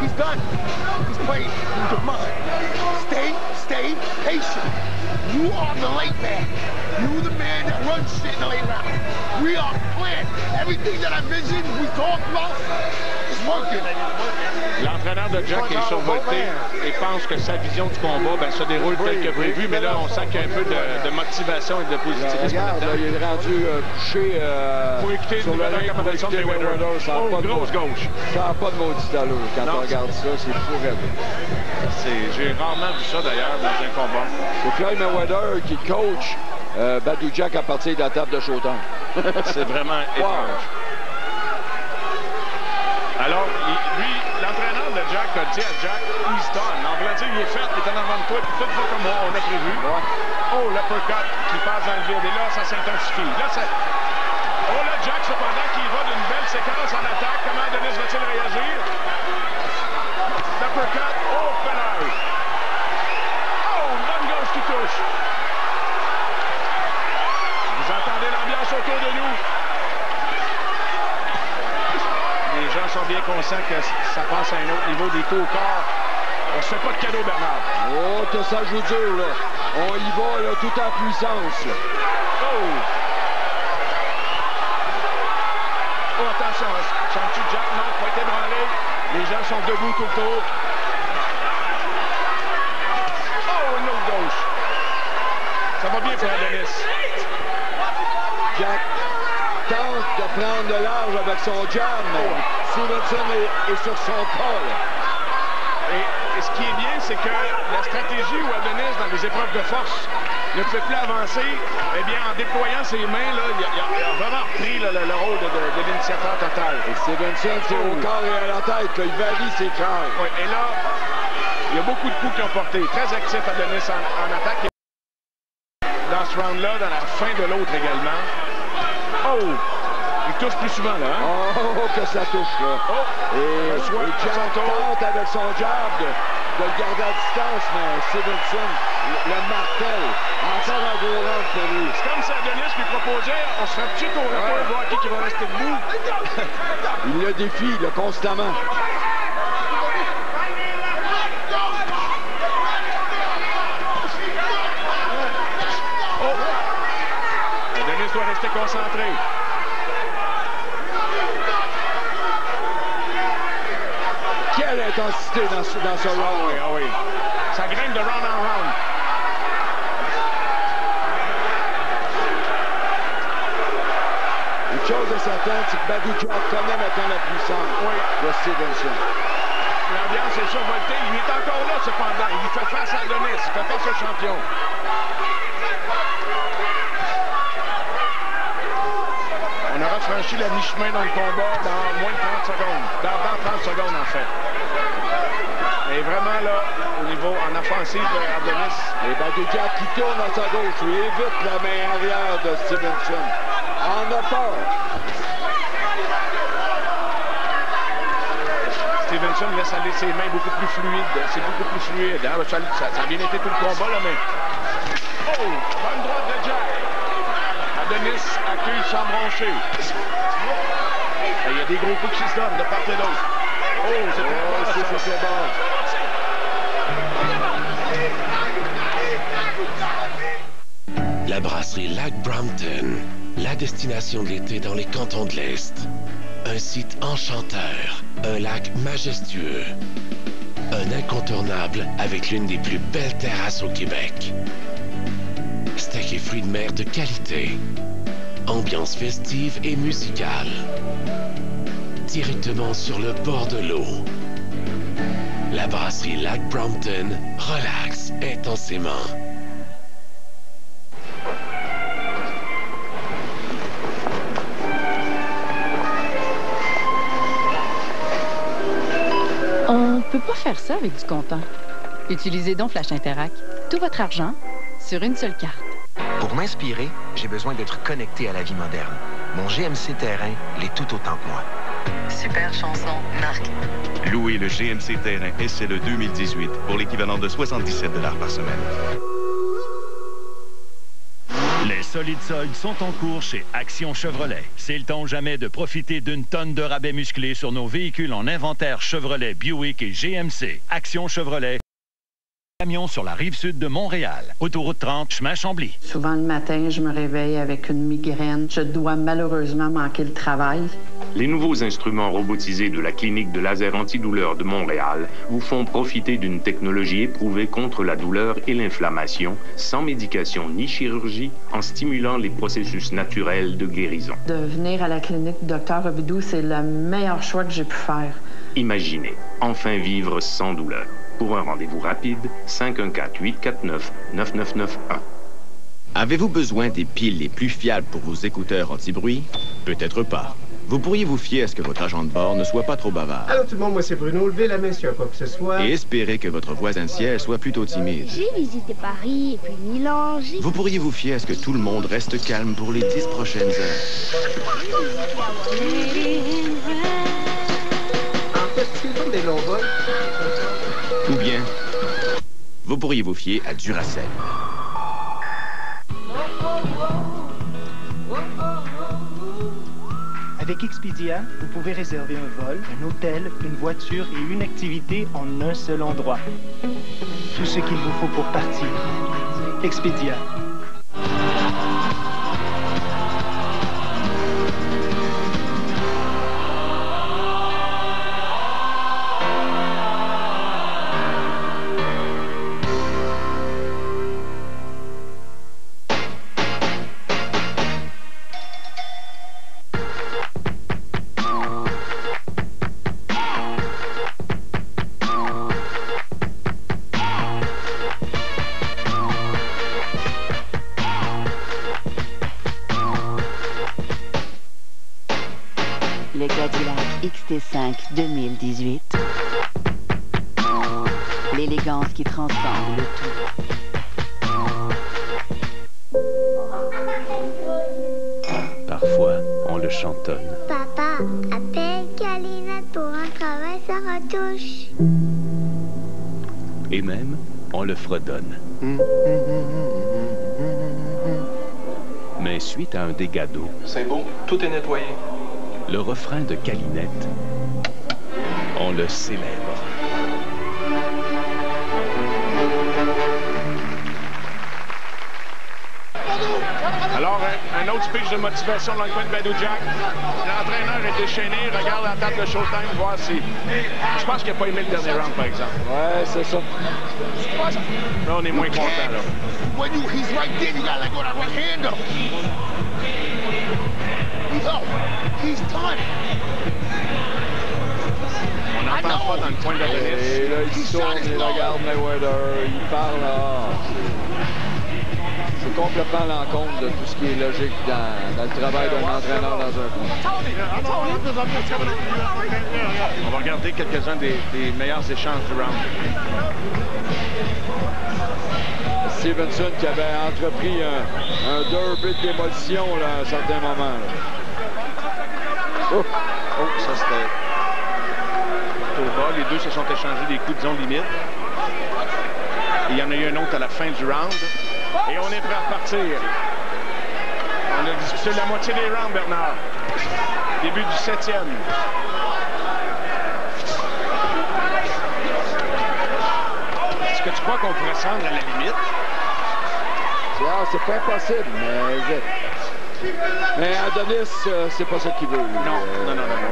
He's done. He's playing with your mind. Stay patient. You are the late man. You the man that runs shit in the late round. We are planned. Everything that I mentioned, we talked about, is working. L'entraîneur de Jack est survolté et pense que sa vision du combat se déroule tel que prévu, mais là, on sent qu'il y a un peu de motivation et de positivisme. Regarde, là, il est rendu couché sur le ring pour écouter Mayweather. Grosse gauche. Ça n'a pas de maudit allure. Quand on regarde ça, c'est fou rêver. J'ai rarement vu ça, d'ailleurs, dans un combat. C'est Floyd Mayweather qui coach Badou Jack à partir de la table de Showtime. C'est vraiment étrange. Alors, lui, l'entraîneur de Jack a dit à Jack, he's done. En voulant dire, il est fait, il est en avant de toi, puis tout va comme on a prévu. Oh, l'uppercut qui passe dans le vide. Et là, ça s'intensifie. Oh, là, Jack, cependant, qui va d'une belle séquence en attaque. Comment Denis va-t-il réagir? L'uppercut. Oh, penal. Oh, une bonne gauche qui touche. Vous entendez l'ambiance autour de nous? Les gens sont bien conscients que ça passe à un autre niveau des coups au corps. On se fait pas de cadeau, Bernard. Oh, que ça joue dur, là. On y va, là, tout en puissance. Oh! Oh, attention, sens-tu Jack? Non, pas été ébranlé. Les gens sont debout tout le tour. Oh, une autre gauche. Ça va bien pour Adonis. Jack tente de prendre de large avec son jab, mais Stevenson est sur son col. Et ce qui est bien, c'est que la stratégie où Adonis, dans les épreuves de force, ne peut plus avancer, eh bien, en déployant ses mains, là, il a vraiment repris le rôle de l'initiateur total. Et Stevenson, c'est au corps et à la tête qu'il varie ses cœurs. Oui, et là, Il y a beaucoup de coups qui ont porté. Très actif Adonis en attaque. Dans ce round-là, dans la fin de l'autre également. Oh! Il touche plus souvent, là. Hein? Oh, que ça touche, là. Oh! Et Jack tente avec son jab de le garder à distance, mais Stevenson le martèle. Encore un gros round pour lui. C'est comme si Adonis lui proposait, on se fait un petit tour à pour voir qui va rester debout. Il le défie, là, constamment. Adonis doit rester concentré. Quelle intensité dans ce round. Ah oui. Ça grimpe de round en round. Une chose est certaine, c'est que Badou Jack connaît maintenant la puissance de Stevenson. L'ambiance est survoltée. Il est encore là, cependant. Il fait face à Adonis. Il fait face au champion. On aura franchi la mi-chemin dans le combat dans moins de 30 secondes. Dans 30 secondes, en fait. Et vraiment, là, au niveau en offensive, Adonis. Et Badou Jack qui tourne à sa gauche. Il évite la main arrière de Stevenson. En a peur. Stevenson laisse aller ses mains beaucoup plus fluides. C'est beaucoup plus fluide. Hein? Ça a bien été tout le combat, là, mais... Oh! Bonne droite de Jack. Adonis accueille sans broncher. Il y a des gros coups qui se donnent de part et d'autre. Oh, c'était bon. La brasserie Lac Brampton, la destination de l'été dans les cantons de l'Est. Un site enchanteur, un lac majestueux. Un incontournable avec l'une des plus belles terrasses au Québec. Steak et fruits de mer de qualité. Ambiance festive et musicale. Directement sur le bord de l'eau. La brasserie Lac Brampton relaxe intensément. On peut pas faire ça avec du comptant. Utilisez donc Flash Interac. Tout votre argent sur une seule carte. Pour m'inspirer, j'ai besoin d'être connecté à la vie moderne. Mon GMC Terrain l'est tout autant que moi. Super chanson, Marc. Louez le GMC Terrain SLE 2018 pour l'équivalent de 77 $ par semaine. Les solides soldes sont en cours chez Action Chevrolet. C'est le temps jamais de profiter d'une tonne de rabais musclés sur nos véhicules en inventaire Chevrolet, Buick et GMC. Action Chevrolet. Camion sur la rive sud de Montréal. Autoroute 30, chemin Chambly. Souvent le matin, je me réveille avec une migraine. Je dois malheureusement manquer le travail. Les nouveaux instruments robotisés de la clinique de laser antidouleur de Montréal vous font profiter d'une technologie éprouvée contre la douleur et l'inflammation, sans médication ni chirurgie, en stimulant les processus naturels de guérison. De venir à la clinique Dr Robidoux, c'est le meilleur choix que j'ai pu faire. Imaginez, enfin vivre sans douleur. Pour un rendez-vous rapide, 514-849-9991. Avez-vous besoin des piles les plus fiables pour vos écouteurs anti-bruit? Peut-être pas. Vous pourriez vous fier à ce que votre agent de bord ne soit pas trop bavard. Allô tout le monde, moi c'est Bruno. Levez la main s'il y a quoi que ce soit. Et espérez que votre voisin de siège soit plutôt timide. J'ai visité Paris et puis Milan. Vous pourriez vous fier à ce que tout le monde reste calme pour les 10 prochaines heures. En fait, c'est comme des longs vols. Ou bien, vous pourriez vous fier à Duracell. Avec Expedia, vous pouvez réserver un vol, un hôtel, une voiture et une activité en un seul endroit. Tout ce qu'il vous faut pour partir. Expedia. Le Cadillac XT5 2018. l'élégance qui transcende le tout. Parfois, on le chantonne. Papa, appelle Calinette pour un travail sur retouche. Et même, on le fredonne. Mais suite à un dégât d'eau... C'est beau, tout est nettoyé. Le refrain de Calinette, on le célèbre. Alors, un autre speech de motivation dans le coin de Badou Jack. L'entraîneur est déchaîné, regarde la table de Showtime, voir si... Je pense qu'il n'a pas aimé le dernier round, par exemple. Ouais, c'est ça. Là, on est moins content, là. When he's right there, you gotta let go of that right hand up. He's done. On n'entend pas dans le coin de Adonis. Et là, il tourne, il regarde Mayweather, il parle. C'est complètement à l'encontre de tout ce qui est logique dans le travail d'un entraîneur dans un coin. On va regarder quelques-uns des meilleurs échanges du round. Stevenson qui avait entrepris un derby de démolition là, à un certain moment. Là. Oh, ça c'était au bas. Les deux se sont échangés des coups de zone limite. Et il y en a eu un autre à la fin du round. Et on est prêt à repartir. On a disputé la moitié des rounds, Bernard. Début du 7e. Est-ce que tu crois qu'on pourrait se rendre à la limite? C'est pas impossible, mais Adonis, c'est pas ça qu'il veut. Non.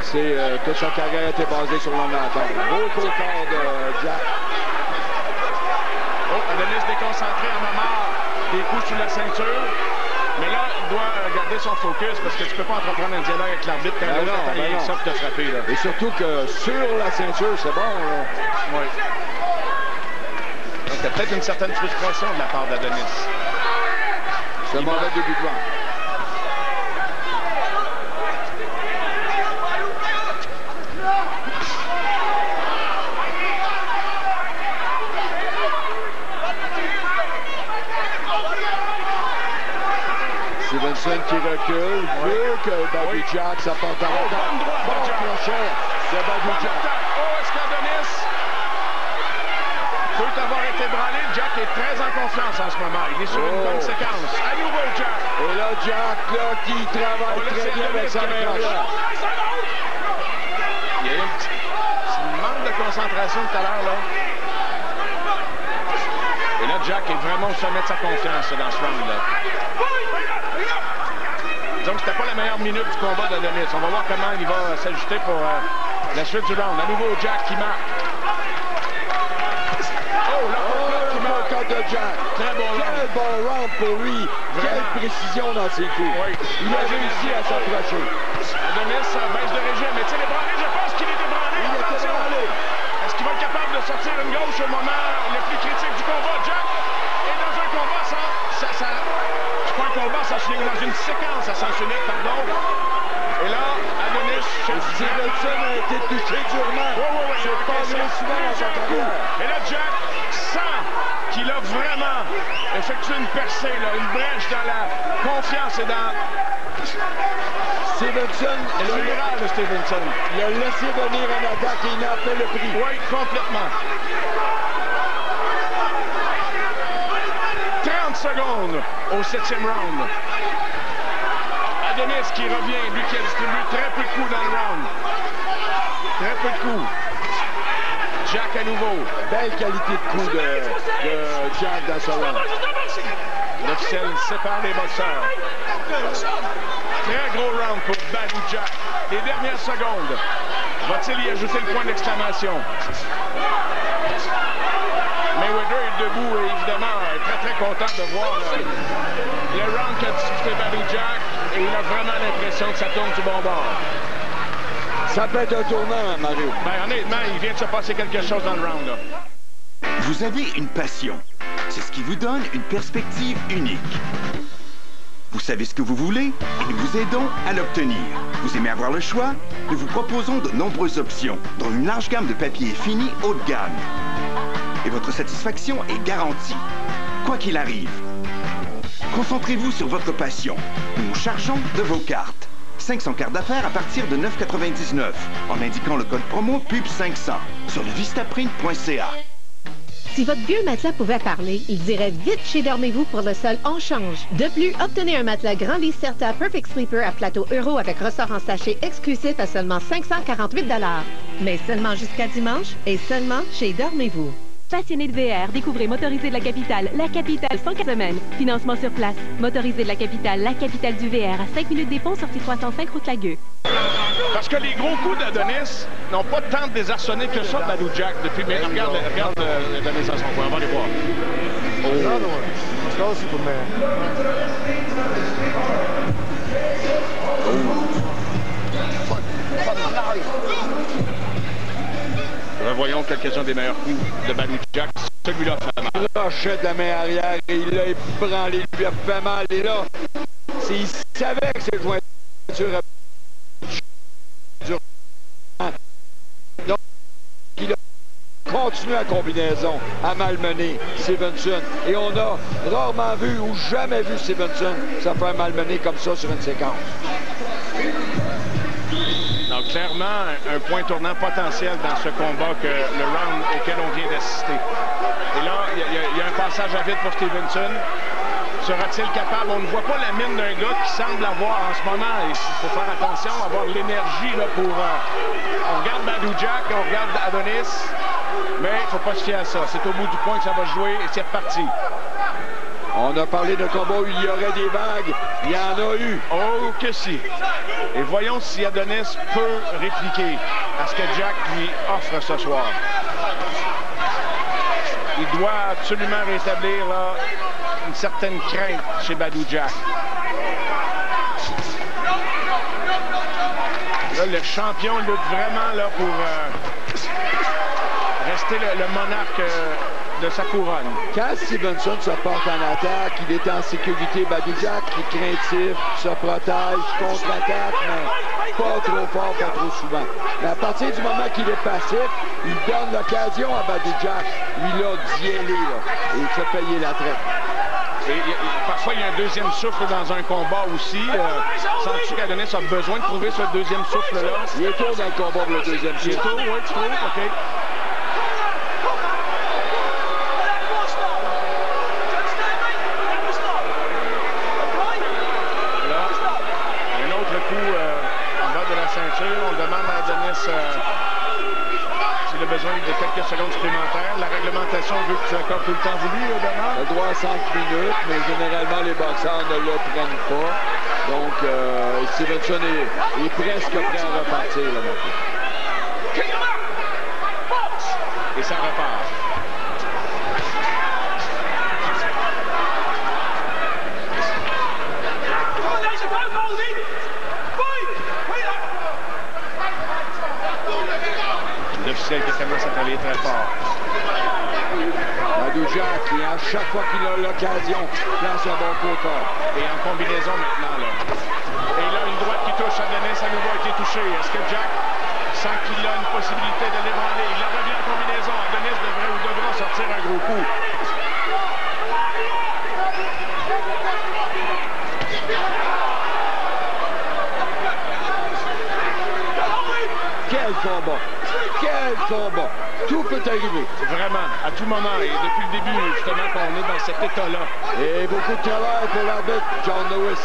C'est toute sa carrière était basée sur l'entente. Beau corps de Jack. Oh, Adonis déconcentré en maman. Des coups sur la ceinture. Mais là, il doit garder son focus parce que tu peux pas entreprendre un dialogue avec l'arbitre quand l'autre attend rien que ça pour te frapper. Là. Et surtout que sur la ceinture, c'est bon. Oui. Donc, il y a peut-être une certaine frustration de la part d'Adonis. C'est un mauvais début de vente. Stevenson qui recule, veut que Badou Jack s'apporte à l'autre. Bon crochet de Badou Jack. Oh, est-ce qu'Adonis peut avoir été branlé? Jack est très en confiance en ce moment. Il est sur une bonne séquence. À nouveau, Jack. Et là, Jack, là, qui travaille très bien avec sa main arrière. Il y a eu un petit manque de concentration tout à l'heure, là. Et là, Jack est vraiment au sommet de sa confiance dans ce round-là. Donc, c'était pas la meilleure minute du combat d'Adonis. On va voir comment il va s'ajuster pour la suite du round. À nouveau, Jack qui marque. Oh, là, qui marque de Jack. Très bon round. Quel bon round pour lui. Quelle précision dans ses coups. Oui. Il a réussi à s'approcher. Adonis baisse de régime. Mais tu sais, les branlés, je pense qu'il est débranlé. Il était débranlé. Est-ce qu'il va être capable de sortir une gauche au moment le plus critique du combat? Jack est dans un combat pas un combat, ça se dans une séquence à sens unique, pardon. Et là, Adonis... Stevenson a été touché durement. C'est pas bien souvent dans sa carrière. Et là, Jack sent qu'il a vraiment effectué une percée, là, une brèche dans la confiance et dans... Stevenson, le général de Stevenson. Il a laissé venir un attaque et il a fait le prix. Oui, complètement. 30 secondes au 7e round. Adonis qui revient, lui qui a distribué très peu de coups dans le round. Très peu de coups. Jack à nouveau. Belle qualité de coups de Jack dans ce round. L'officiel sépare les boxeurs. Très gros round pour Badou Jack. Les dernières secondes. Va-t-il y ajouter le point d'exclamation? Mayweather est debout et évidemment très content de voir le round qu'a disputé Badou Jack et il a vraiment l'impression que ça tourne du bon bord. Ça peut être un tournant, Mario. Ben, honnêtement, il vient de se passer quelque chose dans le round. Là. Vous avez une passion. C'est ce qui vous donne une perspective unique. Vous savez ce que vous voulez et nous vous aidons à l'obtenir. Vous aimez avoir le choix? Nous vous proposons de nombreuses options, dont une large gamme de papiers finis haut de gamme. et votre satisfaction est garantie. Quoi qu'il arrive, concentrez-vous sur votre passion. Nous nous chargeons de vos cartes. 500 cartes d'affaires à partir de 9,99 en indiquant le code promo PUB500 sur le vistaprint.ca. Si votre vieux matelas pouvait parler, il dirait vite chez Dormez-vous pour le sol on change. De plus, obtenez un matelas Grand Lit Certa Perfect Sleeper à plateau euro avec ressort en sachet exclusif à seulement 548 $. Mais seulement jusqu'à dimanche et seulement chez Dormez-vous. Passionné de VR, découvrez Motorisé de la Capitale 104 semaines. Financement sur place. Motorisé de la capitale du VR, à 5 minutes des ponts, sortie 305 route Lagueux. Parce que les gros coups d'Adonis n'ont pas tant désarçonné que ça, Badou Jack, depuis. Mais regarde Adonis à son coin, on va aller voir. Another one. Let's go, Superman. Revoyons quelques-uns des meilleurs coups de Badou Jack. Celui-là fait mal. Il lâchait de la main arrière et il l'a ébranlé, il lui a fait mal. Et là, s'il savait que ses jointures donc, il a continué la combinaison à malmener Stevenson. Et on a rarement vu ou jamais vu Stevenson se faire malmener comme ça sur une séquence. Donc, clairement, un point tournant potentiel dans ce combat que le round auquel on vient d'assister. Et là, il y a un passage à vide pour Stevenson. Sera-t-il capable? On ne voit pas la mine d'un gars qui semble avoir en ce moment. Il faut faire attention, avoir l'énergie là pour... on regarde Badou Jack, on regarde Adonis, mais il ne faut pas se fier à ça. C'est au bout du point que ça va jouer et c'est reparti. On a parlé de combat où il y aurait des vagues. Il y en a eu. Oh, que si. Et voyons si Adonis peut répliquer à ce que Jack lui offre ce soir. Il doit absolument rétablir là, une certaine crainte chez Badou Jack. Là, le champion lutte vraiment là, pour rester le monarque de sa couronne. Quand Stevenson se porte en attaque, il est en sécurité. Badou Jack qui est craintif, se protège, contre-attaque, mais pas trop fort, pas trop souvent. Mais à partir du moment qu'il est passif, il donne l'occasion à Badou Jack, lui là, d'y aller là, et de se payer la traite. Et parfois, il y a un deuxième souffle dans un combat aussi. Sens-tu qu'Adonis a besoin de trouver ce deuxième souffle-là? Il est tôt dans le combat pour le deuxième souffle. Il est tôt, oui, tu trouves? OK. On demande à Adonis s'il a besoin de quelques secondes supplémentaires. La réglementation veut que tu accordes tout le temps voulu, Bernard. Le droit à 5 minutes, mais généralement, les boxeurs ne le prennent pas. Donc, Stevenson est presque prêt à repartir là maintenant. Et ça repart. L'officiel qui commence à travailler très fort. Badou Jack, qui à chaque fois qu'il a l'occasion, place un bon coup au corps. Et en combinaison maintenant, là. Et là, une droite qui touche Adonis, à nouveau a été touché. Est-ce que Jack sent qu'il a une possibilité de l'ébranler? Il la revient en combinaison. Adonis devrait ou devra sortir un gros coup. Quel combat! Quel combat! Tout peut arriver. Vraiment, à tout moment. Et depuis le début, justement, qu'on est dans cet état-là. Et beaucoup de travail pour l'arbitre, John Lewis.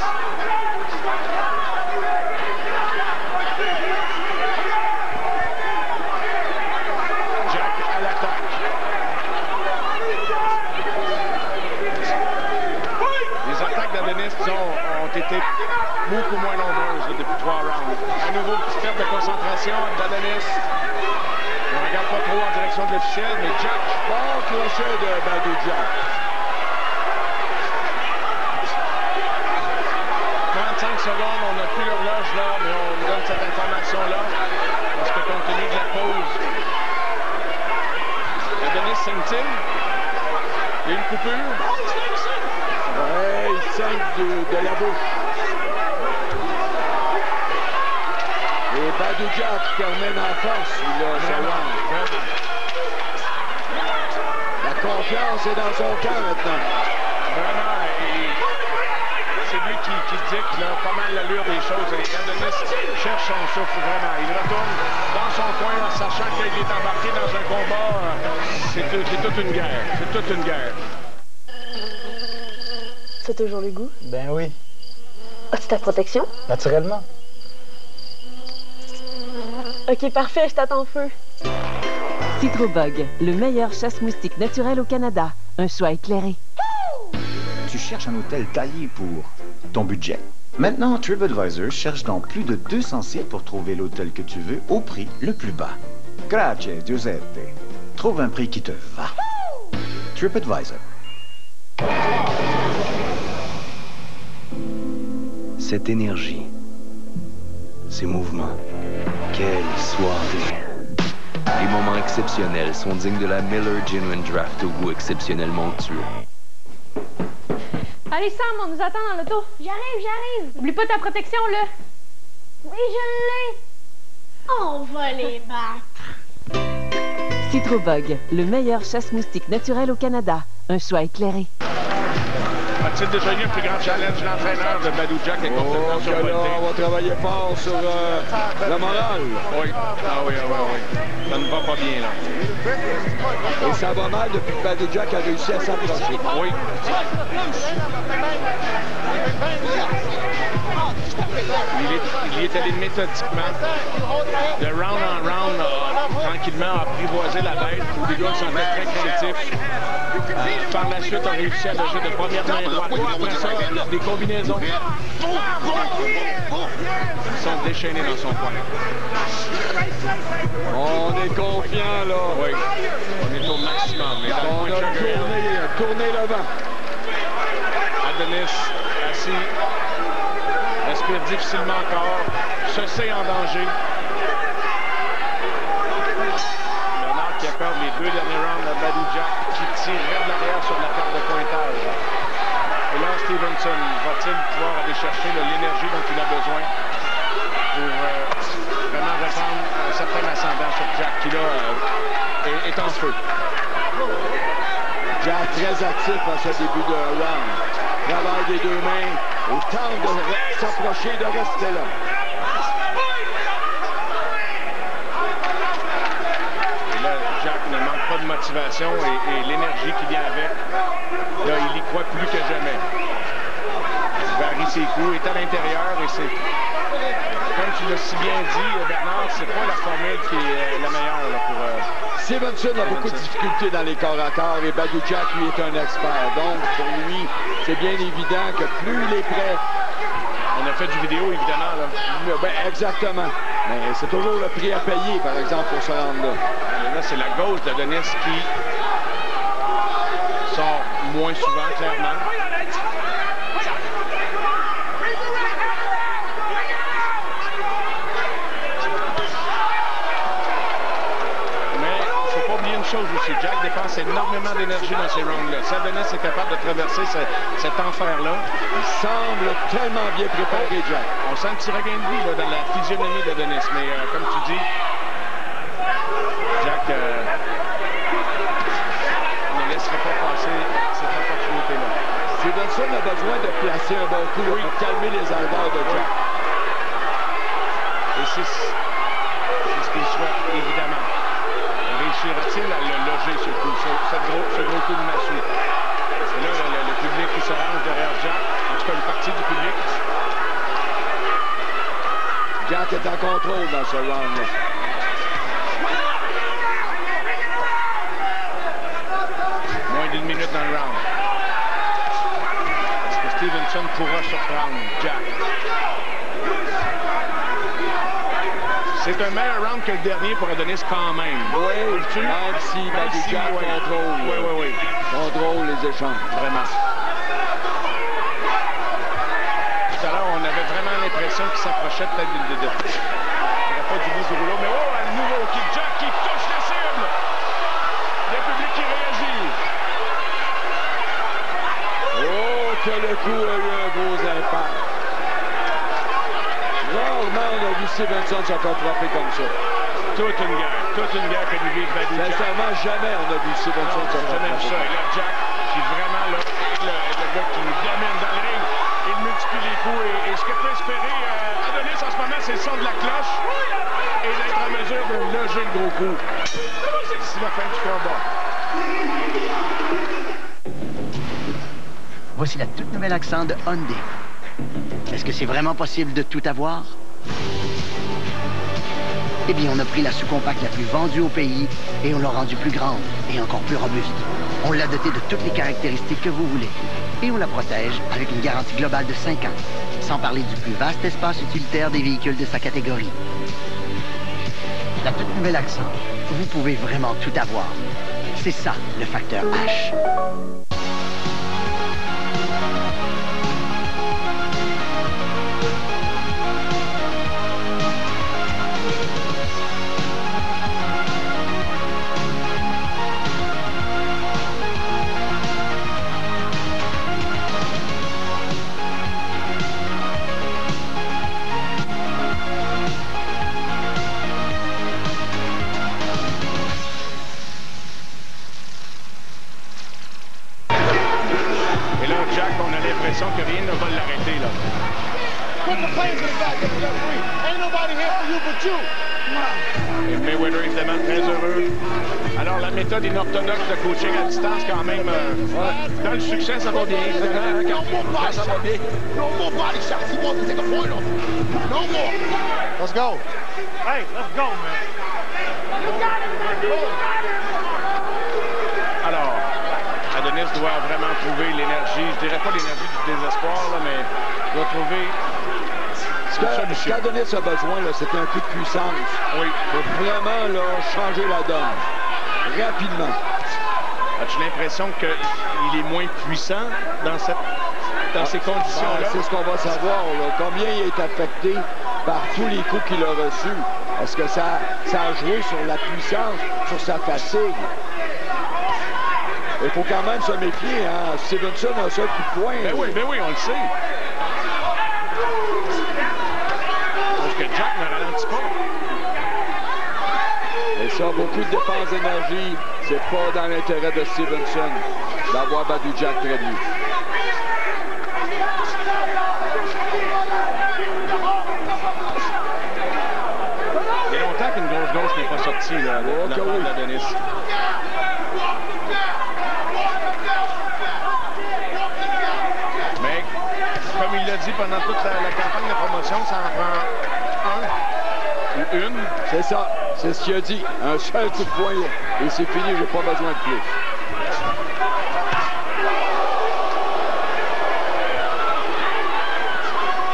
Jack à l'attaque. Les attaques d'Adonis, ont été beaucoup moins nombreuses là, depuis 3 rounds. À nouveau, petite perte de concentration d'Adonis. On ne regarde pas trop en direction de l'officiel, mais Jack. Bon crochet de Badou Jack. 35 secondes, on n'a plus l'horloge là, mais on nous donne cette information-là. Parce que compte tenu de la pause, Adonis saigne-t-il? Il y a une coupure? Ouais, il saigne de la bouche. Et Badou Jack qui termine en force, il a vraiment. c'est dans son cœur maintenant. Vraiment, c'est lui qui dicte là, pas mal l'allure des choses. Et Adonis cherche son souffle vraiment. Il retourne dans son coin en sachant qu'il est embarqué dans un combat. C'est toute une guerre. C'est toute une guerre. C'est toujours le goût? Ben oui. As-tu ta protection? Naturellement. OK, parfait, je t'attends feu. Citrobug, le meilleur chasse-moustique naturel au Canada. Un choix éclairé. Tu cherches un hôtel taillé pour ton budget. Maintenant, TripAdvisor cherche dans plus de 200 sites pour trouver l'hôtel que tu veux au prix le plus bas. Grazie, Giuseppe. Trouve un prix qui te va. TripAdvisor. Cette énergie, ces mouvements, quelle soirée! Les moments exceptionnels sont dignes de la Miller Genuine Draft au goût exceptionnellement onctueux. Allez, Sam, on nous attend dans l'auto. J'arrive. Oublie pas ta protection, là. Oui, je l'ai. On va les battre. Citrobug, le meilleur chasse-moustique naturel au Canada. Un choix éclairé. A-t-il déjà eu un plus grand challenge? L'entraîneur de Badou Jack est complètement survolté. On va travailler fort sur la morale. Oui. Oui. Ça ne va pas bien, là. Et ça va mal depuis que Badou Jack a réussi à s'approcher. Oui. Il est allé méthodiquement, de round en round, tranquillement apprivoiser la bête. Au début, on semblait très craintif. Par la suite, on a réussi à loger de première main droite. Après ça, des combinaisons. Ils sont déchaînés dans son coin. On est confiant, là. Oui. On est au maximum. On a tourné le vent. Adonis, assis, respire difficilement encore, se sait en danger. Bernard qui accorde les 2 derniers rounds à Badou Jack, qui tire vers l'arrière sur la carte de pointage. Et là, Stevenson va-t-il pouvoir aller chercher l'énergie dont il a besoin pour vraiment répandre un certain ascendant sur Jack, qui là est en feu. Jack très actif à ce début de round. Travail des 2 mains. Et tente de s'approcher, de rester là. Et là, Jack ne manque pas de motivation et l'énergie qui vient avec. Là, il y croit plus que jamais. Il varie ses coups, est à l'intérieur et c'est... Comme tu l'as si bien dit, Bernard, c'est pas la formule qui est la meilleure là, pour... Stevenson a beaucoup de difficultés dans les corps à corps et Badou Jack, lui, est un expert. Donc, pour lui, c'est bien évident que plus il est prêt... On a fait du vidéo, évidemment, là. Ben, exactement. Mais c'est toujours le prix à payer, par exemple, pour se rendre là. Et là, c'est la gauche d'Adonis qui sort moins souvent, clairement. Aussi. Jack dépense énormément d'énergie dans ces rounds-là. Si Adonis est capable de traverser cet enfer-là, il semble tellement bien préparé, Jack. On sent un petit regain de vie là, dans la physionomie d'Adonis, mais comme tu dis, Jack ne laisserait pas passer cette opportunité-là. Stevenson a besoin de placer un bon coup pour calmer les ardeurs de Jack. Et c'est ce qu'il souhaite, évidemment. Réussira-t-il à le loger, ce coup, ce gros coup de massue? Et là, le public qui se range derrière Jack, en tout cas une partie du public. Jack est en contrôle dans ce round-là. Moins d'1 minute dans le round. Est-ce que Stevenson pourra surprendre Jack? C'est un meilleur round que le dernier pour Adonis quand même. Oui, même si Badou Jack contrôle. Oui. Contrôle les échanges. Vraiment. Tout à l'heure, on avait vraiment l'impression qu'il s'approchait peut-être il n'y aurait pas du bout du rouleau. Mais oh, un nouveau kick. Jack qui touche la cible. Le public qui réagit. Oh, que le coup a eu un gros impact. Rarement, on a vu Stevenson s'accrocher comme ça. Toute une guerre que lui vit Badou Jack. Sincèrement, jamais on a vu Stevenson. Jamais vu ça. Et là, Jack, qui vraiment, là, le gars qui domine dans le ring, il multiplie les coups. Et ce que peut espérer Adonis en ce moment, c'est le son de la cloche et d'être en mesure de loger le gros coup. D'ici la fin du combat. Voici la toute nouvelle accent de Hyundai. Est-ce que c'est vraiment possible de tout avoir? Eh bien, on a pris la sous-compacte la plus vendue au pays et on l'a rendue plus grande et encore plus robuste. On l'a dotée de toutes les caractéristiques que vous voulez. Et on la protège avec une garantie globale de 5 ans, sans parler du plus vaste espace utilitaire des véhicules de sa catégorie. La toute nouvelle accent, vous pouvez vraiment tout avoir. C'est ça, le facteur H. Que rien ne va l'arrêter, là. Et Mayweather, évidemment, très heureux. Alors, la méthode inorthodoxe de coaching à distance, quand même, dans le succès, ça va bien. Quand ça va bien. Let's go. Hey, let's go, man. Alors, Adonis doit vraiment trouver l'énergie, je dirais pas l'énergie du désespoir, là, mais doit trouver une solution. Ce qu'Adonis a besoin, c'est un coup de puissance. Oui. Pour vraiment là, changer la donne. Rapidement. As-tu l'impression qu'il est moins puissant dans ces conditions-là? C'est ce qu'on va savoir. Là. Combien il est affecté par tous les coups qu'il a reçus. Est-ce que ça a joué sur la puissance, sur sa fatigue? Il faut quand même se méfier, hein. Stevenson a un seul coup de poing. Ben oui, on le sait. Sauf que Jack ne ralentit pas. Et ça, beaucoup de dépenses d'énergie, c'est pas dans l'intérêt de Stevenson d'avoir Badou Jack prévenu. Il y a longtemps qu'une grosse gauche n'est pas sortie, là, de la part d'Adonis. Comme il l'a dit pendant toute la campagne de promotion, ça en prend un ou une. C'est ça, c'est ce qu'il a dit. Un seul coup de poing et c'est fini, j'ai pas besoin de plus.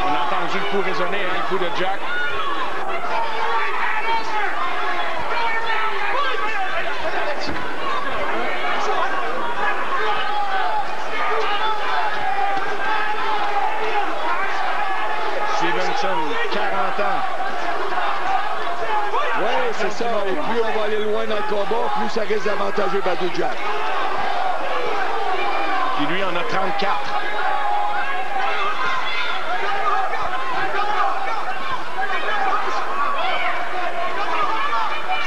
On a entendu le coup résonner, hein, le coup de Jack. Stevenson, 40 ans. Oui, c'est ça. Et plus on va aller loin dans le combat, plus ça risque d'avantager Badou Jack. Puis lui en a 34.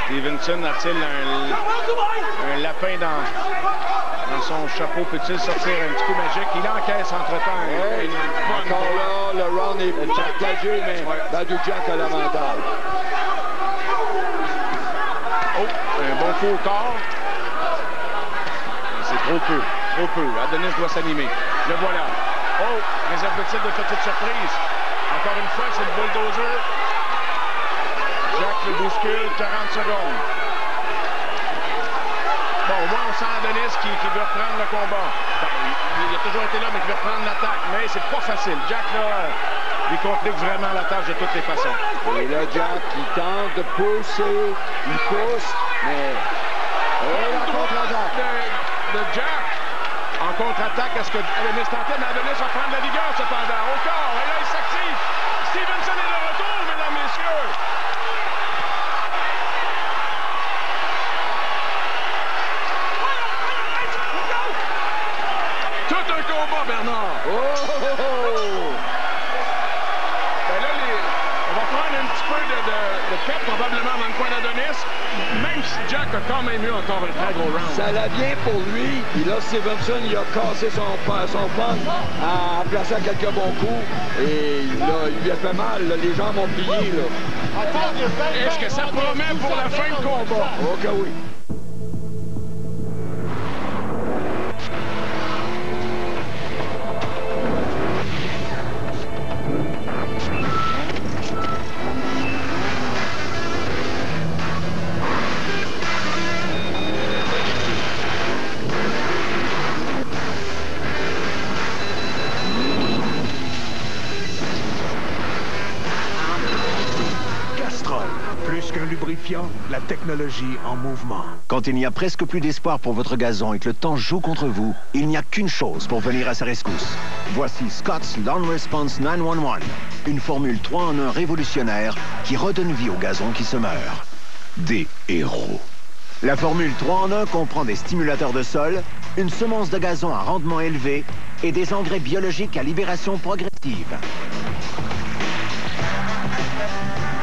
Stevenson a-t-il un lapin dans son chapeau? Peut-il sortir un petit coup magique? Il encaisse entre-temps. Ouais, encore là, le round est partagé, mais Badou Jack a l'avantage. Oh, un bon coup au corps. C'est trop peu, trop peu. Adonis doit s'animer. Le voilà. Oh, réserve-t-il de petite surprise? Encore une fois, c'est le bulldozer. Jack le bouscule, 40 secondes. Bon, au moins, on sent Adonis qui veut reprendre le combat. Ben, il a toujours été là, mais qui veut reprendre l'attaque. Mais c'est pas facile. Jack, là, lui complique vraiment la tâche de toutes les façons. Et là, Jack, il tente de pousser. Il pousse, mais... Et la contre-attaque de Jack. En contre-attaque, est-ce que Adonis tentait? Mais Adonis va prendre la vigueur, cependant. Au corps. Et là, il s'active. Stevenson est de retour, mesdames, messieurs. Tout un combat, Bernard. Oh, oh, oh. Ben là, on va prendre un petit peu de pep probablement dans le coin d'Adonis. a quand même eu encore un très gros round. Ça la vient pour lui. Puis là, Stevenson, il a cassé son punch en plaçant quelques bons coups. Et là, il lui a fait mal. Là. Les jambes ont plié. Est-ce que ça promet pour la fin de combat? Oh que oui. Lubrifiant, la technologie en mouvement. Quand il n'y a presque plus d'espoir pour votre gazon et que le temps joue contre vous, il n'y a qu'une chose pour venir à sa rescousse. Voici Scott's Lawn Response 911, une formule 3 en 1 révolutionnaire qui redonne vie au gazon qui se meurt. Des héros. La formule 3 en 1 comprend des stimulateurs de sol, une semence de gazon à rendement élevé et des engrais biologiques à libération progressive.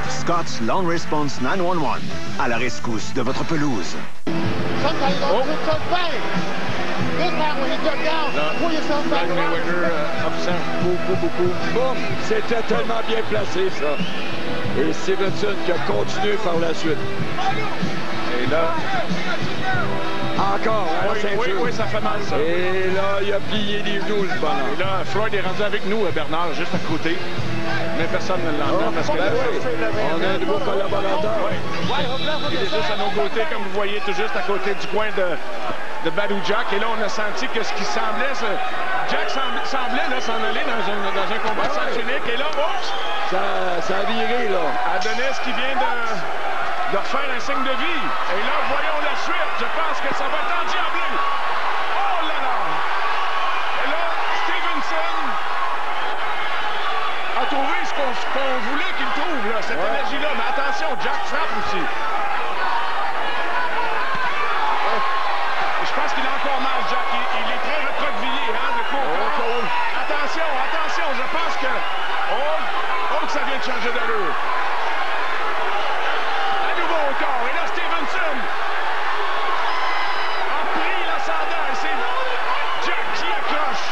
Scott's Lawn Response 911, à la rescousse de votre pelouse. Boum! C'était tellement bien placé, ça. Et Stevenson qui a continué par la suite. Et là... Encore, hein, oui, ça fait mal, ça. Et là, il a plié les genoux, le bonhomme. Et là, Floyd est rendu avec nous, Bernard, juste à côté. Mais personne ne l'entend parce que... On a un nouveau collaborateur. Il est juste à nos côtés, comme vous voyez, tout juste à côté du coin de Badou Jack. Et là, on a senti que ce qui semblait... Jack semblait s'en aller dans un combat de sens unique. Et là, oups! Ça a viré, là. A donné ce qui vient de refaire un signe de vie. Et là, voyons la suite. Je pense que ça va être endiablé. Oh là là! Et là, Stevenson a trouvé ce qu'on voulait qu'il trouve, là, cette énergie-là. Mais attention, Jack frappe aussi. Je pense qu'il a encore mal, Jack. Il est très recroquevillé, hein, le coup. Attention, je pense que... Oh, que ça vient de changer d'allure. À nouveau au corps. Et là, Stevenson a pris l'ascendant. Et c'est Jack qui accroche.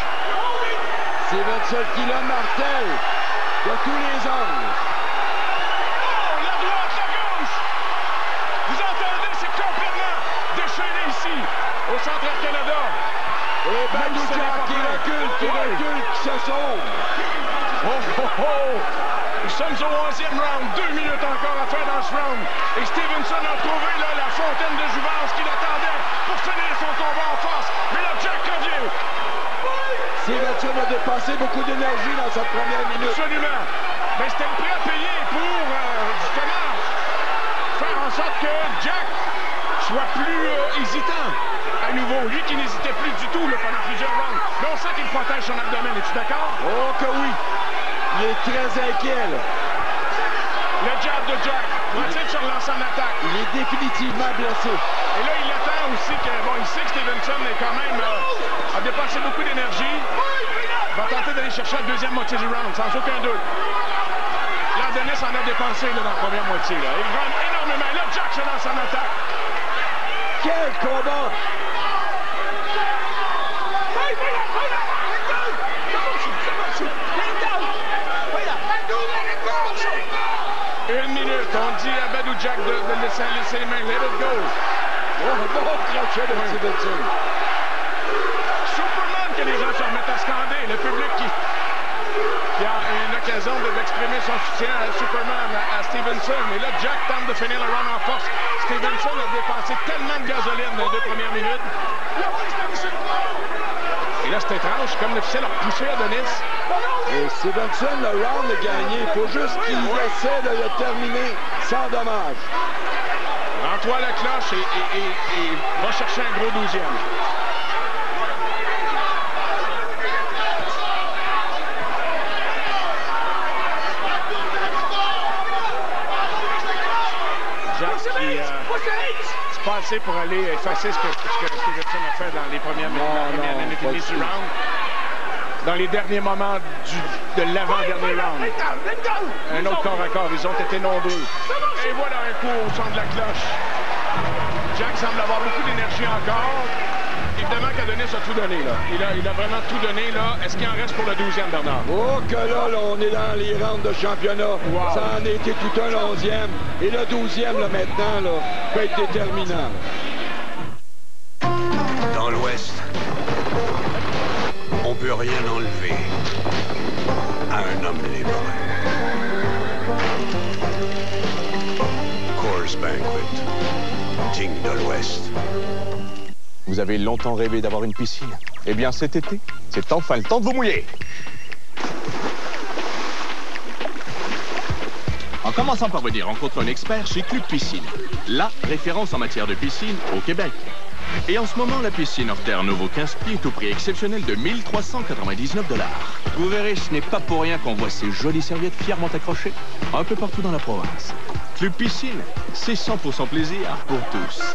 Stevenson qui le martèle de tous les angles. Oh, la droite, la gauche. Vous entendez, c'est complètement déchaîné ici, au Centre Canada. Et Badou Jack qui recule, qui se sauve. Nous sommes au 11e round. 2 minutes encore à faire dans ce round. Et Stevenson a trouvé là, la fontaine de jouvence qu'il attendait pour finir son combat en force. Mais là, Jack revient. Stevenson a dépassé beaucoup d'énergie dans cette première minute. Absolument. Mais c'était le prix à payer pour, justement, faire en sorte que Jack soit plus hésitant. À nouveau, lui qui n'hésitait plus du tout là, pendant plusieurs rounds. Mais on sent qu'il protège son abdomen. Es-tu d'accord? Oh que oui. Il est très inquiet, là. Le jab de Jack. Va-t-il se relancer en attaque? Il est définitivement blessé. Et là, il attend aussi que... Bon, il sait que Stevenson est quand même... a dépensé beaucoup d'énergie. Va tenter d'aller chercher la deuxième moitié du round, sans aucun doute. L'ardennis en a dépensé là, dans la première moitié. Là. Il run énormément. Là, Jack se lance en attaque. Quel combat! Une minute, on dit à Badou Jack de laisser les mains. Let it go. Bon crochet de Stevenson. Superman que les gens se remettent à scander. Le public qui a une occasion d'exprimer son soutien à Superman, à Stevenson. Et là, Jack tente de finir le round en force. Stevenson a dépensé tellement de gasoline dans les 2 premières minutes. Et là, c'est étrange, comme l'officiel a repoussé Adonis. Et Stevenson, le round est gagné. Il faut juste qu'il essaie de le terminer sans dommage. Rends-toi la cloche et va chercher un gros 12e. Jack qui se passait pour aller effacer ce que Stevenson a fait dans les premières minutes et demie du round. Dans les derniers moments de l'avant-dernier round. Un autre corps à corps, ils ont été nombreux. Et voilà un coup au son de la cloche. Jack semble avoir beaucoup d'énergie encore. Évidemment qu'Adonis a tout donné, là. Il a vraiment tout donné, là. Est-ce qu'il en reste pour le 12e, Bernard? Oh, que là, on est dans les rounds de championnat. Wow. Ça en a été tout un 11e. Et le 12e, là, maintenant, là, peut être déterminant. Dans l'Ouest, on peut rien enlever à un homme libre. Coors Banquet, digne de l'Ouest. Vous avez longtemps rêvé d'avoir une piscine. Eh bien, cet été, c'est enfin le temps de vous mouiller. En commençant par venir rencontrer un expert chez Club Piscine, la référence en matière de piscine au Québec. Et en ce moment, la piscine hors terre Novo 15 pieds est au prix exceptionnel de 1 399 $. Vous verrez, ce n'est pas pour rien qu'on voit ces jolies serviettes fièrement accrochées un peu partout dans la province. Club Piscine, c'est 100% plaisir pour tous.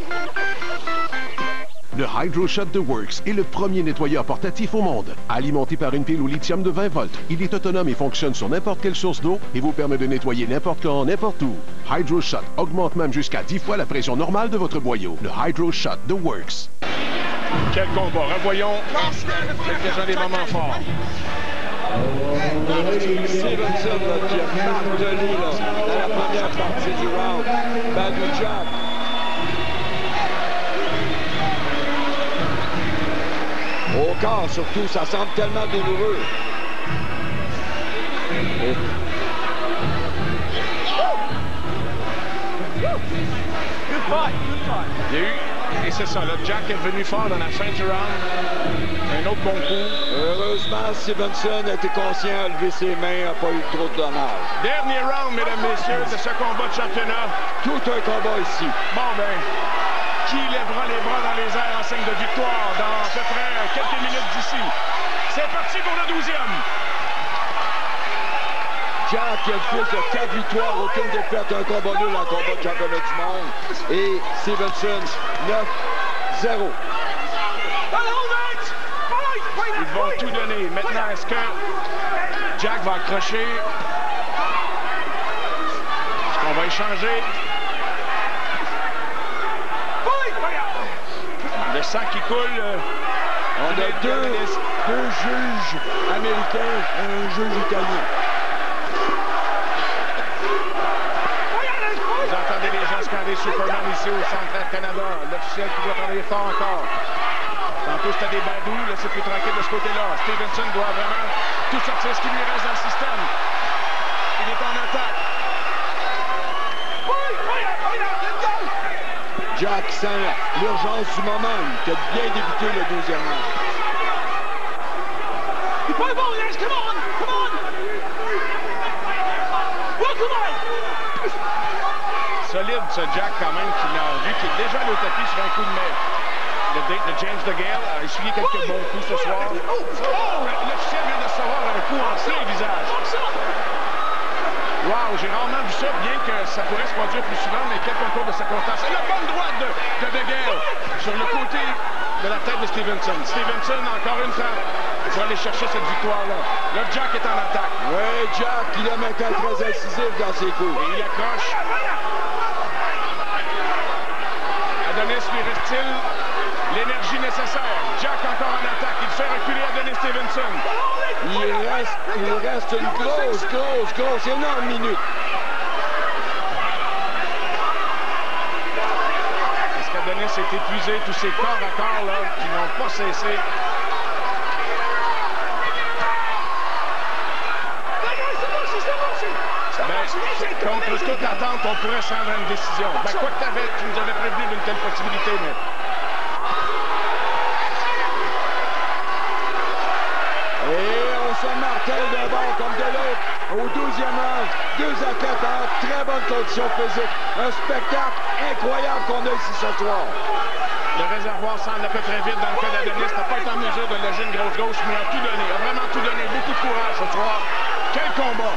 Le Hydro Shot de Works est le premier nettoyeur portatif au monde. Alimenté par une pile au lithium de 20 volts, il est autonome et fonctionne sur n'importe quelle source d'eau et vous permet de nettoyer n'importe quand, n'importe où. Hydro Shot augmente même jusqu'à 10 fois la pression normale de votre boyau. Le Hydro Shot de Works. Quel combat! Revoyons quelques-uns des moments forts. Stevenson qui a martelé dans la première partie du round. Badou Jack. Au corps, surtout, ça semble tellement douloureux. Il y a eu, et c'est ça, là, Jack est revenu fort dans la fin du round. Un autre bon coup. Heureusement, Stevenson a été conscient, a levé ses mains, n'a pas eu trop de dommages. Dernier round, mesdames, messieurs, de ce combat de championnat. Tout un combat ici. Bon, ben, qui lèvera les bras dans les airs en signe de victoire dans à peu près quelques minutes d'ici? C'est parti pour le 12e. Jack qui a le fils de 4 victoires, aucune défaite, un combat nul en combat de championnat du monde. Et Stevenson, 9-0. Ils vont tout donner. Maintenant, est-ce que Jack va accrocher? Est-ce qu'on va échanger? Le sang qui coule. On a deux juges américains et un juge italien. Vous entendez les gens scander Superman ici au Centre Air Canada. L'officiel qui doit travailler fort encore. Tantôt, c'était des badous. Là, c'est plus tranquille de ce côté-là. Stevenson doit vraiment tout sortir ce qui lui reste dans le système. Il est en attaque. Jack sent l'urgence du moment. Il a bien débuté le 12e round. Solide, ce Jack, quand même, qui l'a vu, qui est déjà allé au tapis sur un coup de main. Le James DeGale a essuyé quelques bons coups ce soir. L'officiel vient de recevoir un coup en plein visage. Wow, j'ai rarement vu ça, bien que ça pourrait se produire plus souvent, mais quel concours de circonstances. Et la bonne droite de DeGale sur le côté de la tête de Stevenson. Stevenson, encore une fois, va aller chercher cette victoire-là. Là, Jack est en attaque. Oui, Jack, il est maintenant très incisif dans ses coups. Et il accroche. Adonis lui reste-t-il l'énergie nécessaire? Jack encore en attaque. Il fait reculer Adonis Stevenson. Il reste une grosse, énorme minute. Est-ce qu'Adonis est épuisé? Tous ces corps à corps là, qui n'ont pas cessé. Contre toute attente, on pourrait s'en rendre une décision. Ben, quoi que tu nous avais prévenu d'une telle possibilité, mais... Et on se martèle d'un bord comme de l'autre. Au 12e round, 2 athlètes en très bonne condition physique. Un spectacle incroyable qu'on a ici ce soir. Le réservoir semble à peu près vide dans le cas d'Adonis. N'a pas été en mesure de loger une grosse gauche, mais a tout donné. A vraiment tout donné. Beaucoup de courage ce soir. Quel combat!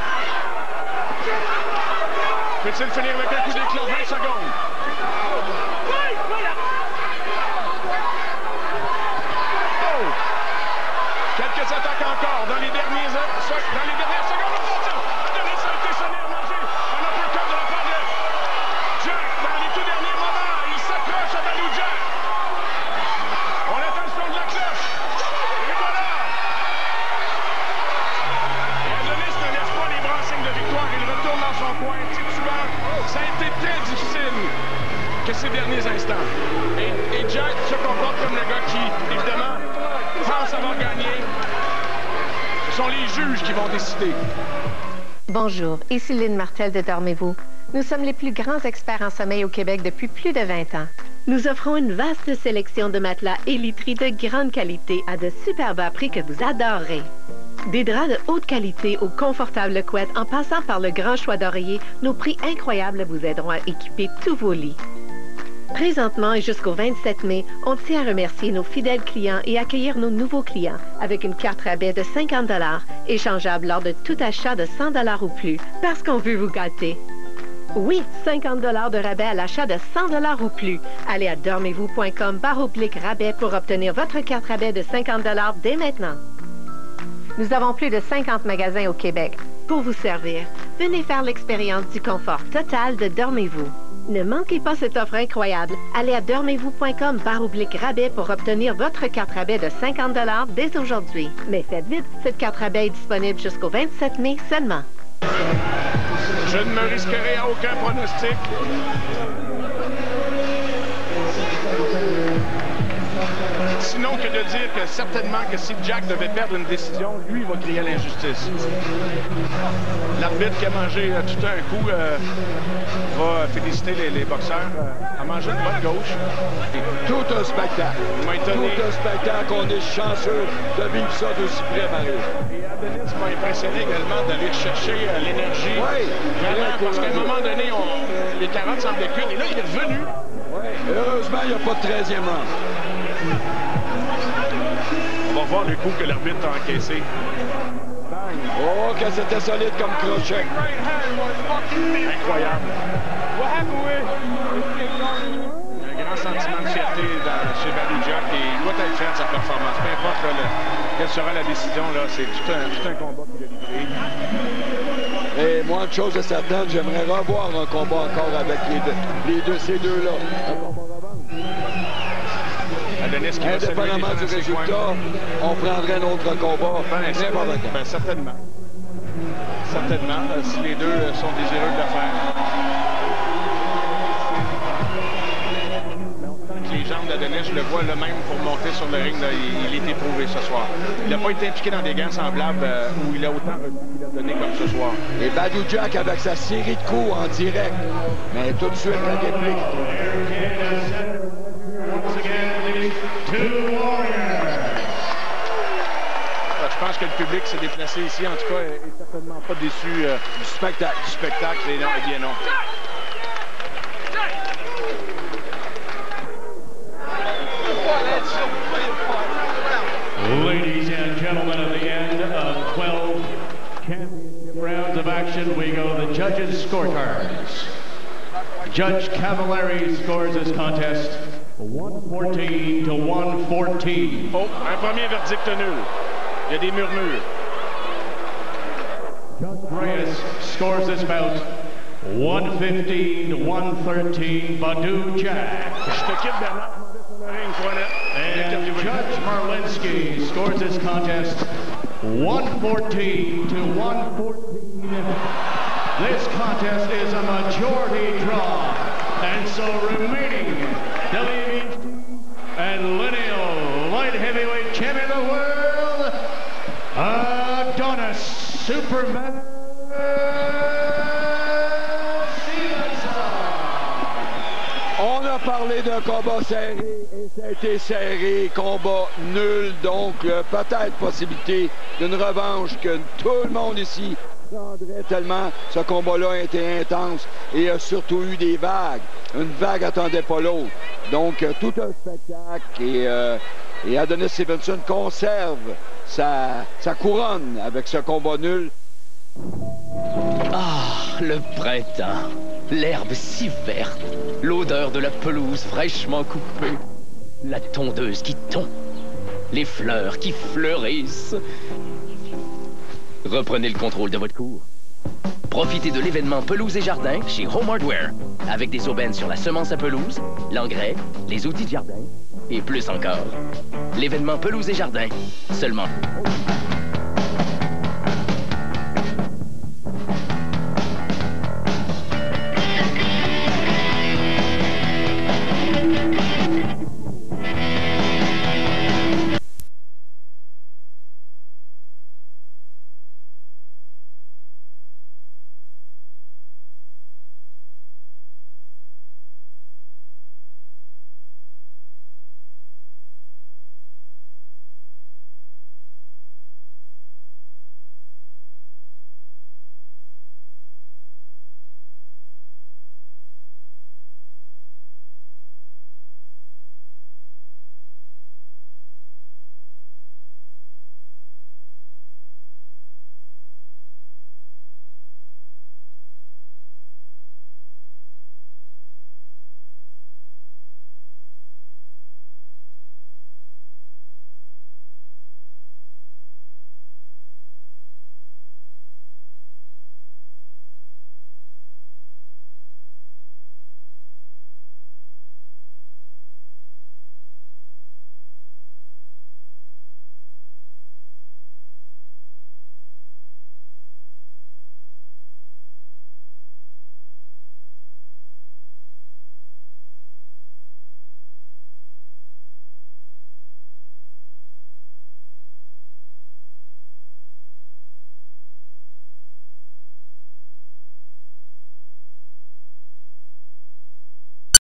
Peut-il finir avec un coup d'éclat? 20 secondes. Oh! Quelques attaques encore dans les dernières secondes. Adonis a été sonné à manger. Un uppercut de la part de Jack dans les tout derniers moments. Il s'accroche à Badou comporte comme le gars qui, évidemment, pense avoir gagné. Ce sont les juges qui vont décider. Bonjour, ici Lynn Martel de Dormez-vous. Nous sommes les plus grands experts en sommeil au Québec depuis plus de 20 ans. Nous offrons une vaste sélection de matelas et literies de grande qualité à de super bas prix que vous adorerez. Des draps de haute qualité aux confortables couettes en passant par le grand choix d'oreillers, nos prix incroyables vous aideront à équiper tous vos lits. Présentement et jusqu'au 27 mai, on tient à remercier nos fidèles clients et accueillir nos nouveaux clients avec une carte rabais de 50 $, échangeable lors de tout achat de 100 $ ou plus, parce qu'on veut vous gâter. Oui, 50 $ de rabais à l'achat de 100 $ ou plus. Allez à dormez-vous.com/rabais pour obtenir votre carte rabais de 50 $ dès maintenant. Nous avons plus de 50 magasins au Québec. Pour vous servir, venez faire l'expérience du confort total de Dormez-vous. Ne manquez pas cette offre incroyable. Allez à dormez-vous.com/rabais pour obtenir votre carte rabais de 50 $ dès aujourd'hui. Mais faites vite, cette carte rabais est disponible jusqu'au 27 mai seulement. Je ne me risquerai à aucun pronostic. Sinon que de dire que certainement que si Jack devait perdre une décision, lui, il va crier à l'injustice. L'arbitre qui a mangé tout un coup va féliciter les boxeurs. A mangé une bonne gauche. Tout un spectacle. Tout un spectacle. On est chanceux de vivre ça d'aussi près, Mario. Et Adonis m'a impressionné également d'aller chercher l'énergie. Oui. Vraiment, parce qu'à un moment donné, les carottes semblaient cuites. Et là, il est revenu. Oui. Heureusement, il n'y a pas de 13e round. On va voir le coup que l'arbitre a encaissé. Bang. Oh, que c'était solide comme crochet. Incroyable. Un grand sentiment de fierté chez Badou Jack et il doit être fier de sa performance. Peu importe quelle sera la décision, c'est tout un combat qu'il a livré. Et moi, une chose est certaine, j'aimerais revoir un combat encore avec ces deux-là. Adonis qui indépendamment du résultat, on prendrait un autre combat. Ben, certainement. Certainement, si les deux sont désireux de le faire. Les jambes d'Adonis, je le vois le même pour monter sur le ring. Là, il est éprouvé ce soir. Il n'a pas été impliqué dans des gains semblables où il a autant qu'il a donné comme ce soir. Et Badou Jack avec sa série de coups en direct. Mais tout de suite, la réplique. Je pense que le public s'est déplacé ici, en tout cas, est certainement pas déçu du spectacle. Et non, eh bien non. Ladies and gentlemen, at the end of 12 championship rounds of action, we go to the judges' scorecards. Judge Cavallari scores this contest 114 to 114. Oh, un premier verdict nul. Il y a des murmures. Judge Reyes scores this bout 115 to 113. Badou Jack. Je te quitte, Bernard. And Judge Marlinsky scores this contest 114 to 114. This contest is a majority draw. And so remaining WBC and lineal light heavyweight champion of the world, Adonis Superman Stevenson. On a parlé d'un combat serré et ça a été serré, combat nul, donc peut-être possibilité d'une revanche que tout le monde ici prendrait tellement ce combat-là a été intense et a surtout eu des vagues. Une vague attendait pas l'autre. Donc tout un spectacle et Adonis Stevenson conserve sa couronne avec ce combat nul. Ah, le printemps. L'herbe si verte. L'odeur de la pelouse fraîchement coupée. La tondeuse qui tond. Les fleurs qui fleurissent. Reprenez le contrôle de votre cour. Profitez de l'événement Pelouse et Jardin chez Home Hardware. Avec des aubaines sur la semence à pelouse, l'engrais, les outils de jardin et plus encore. L'événement Pelouse et Jardin, seulement.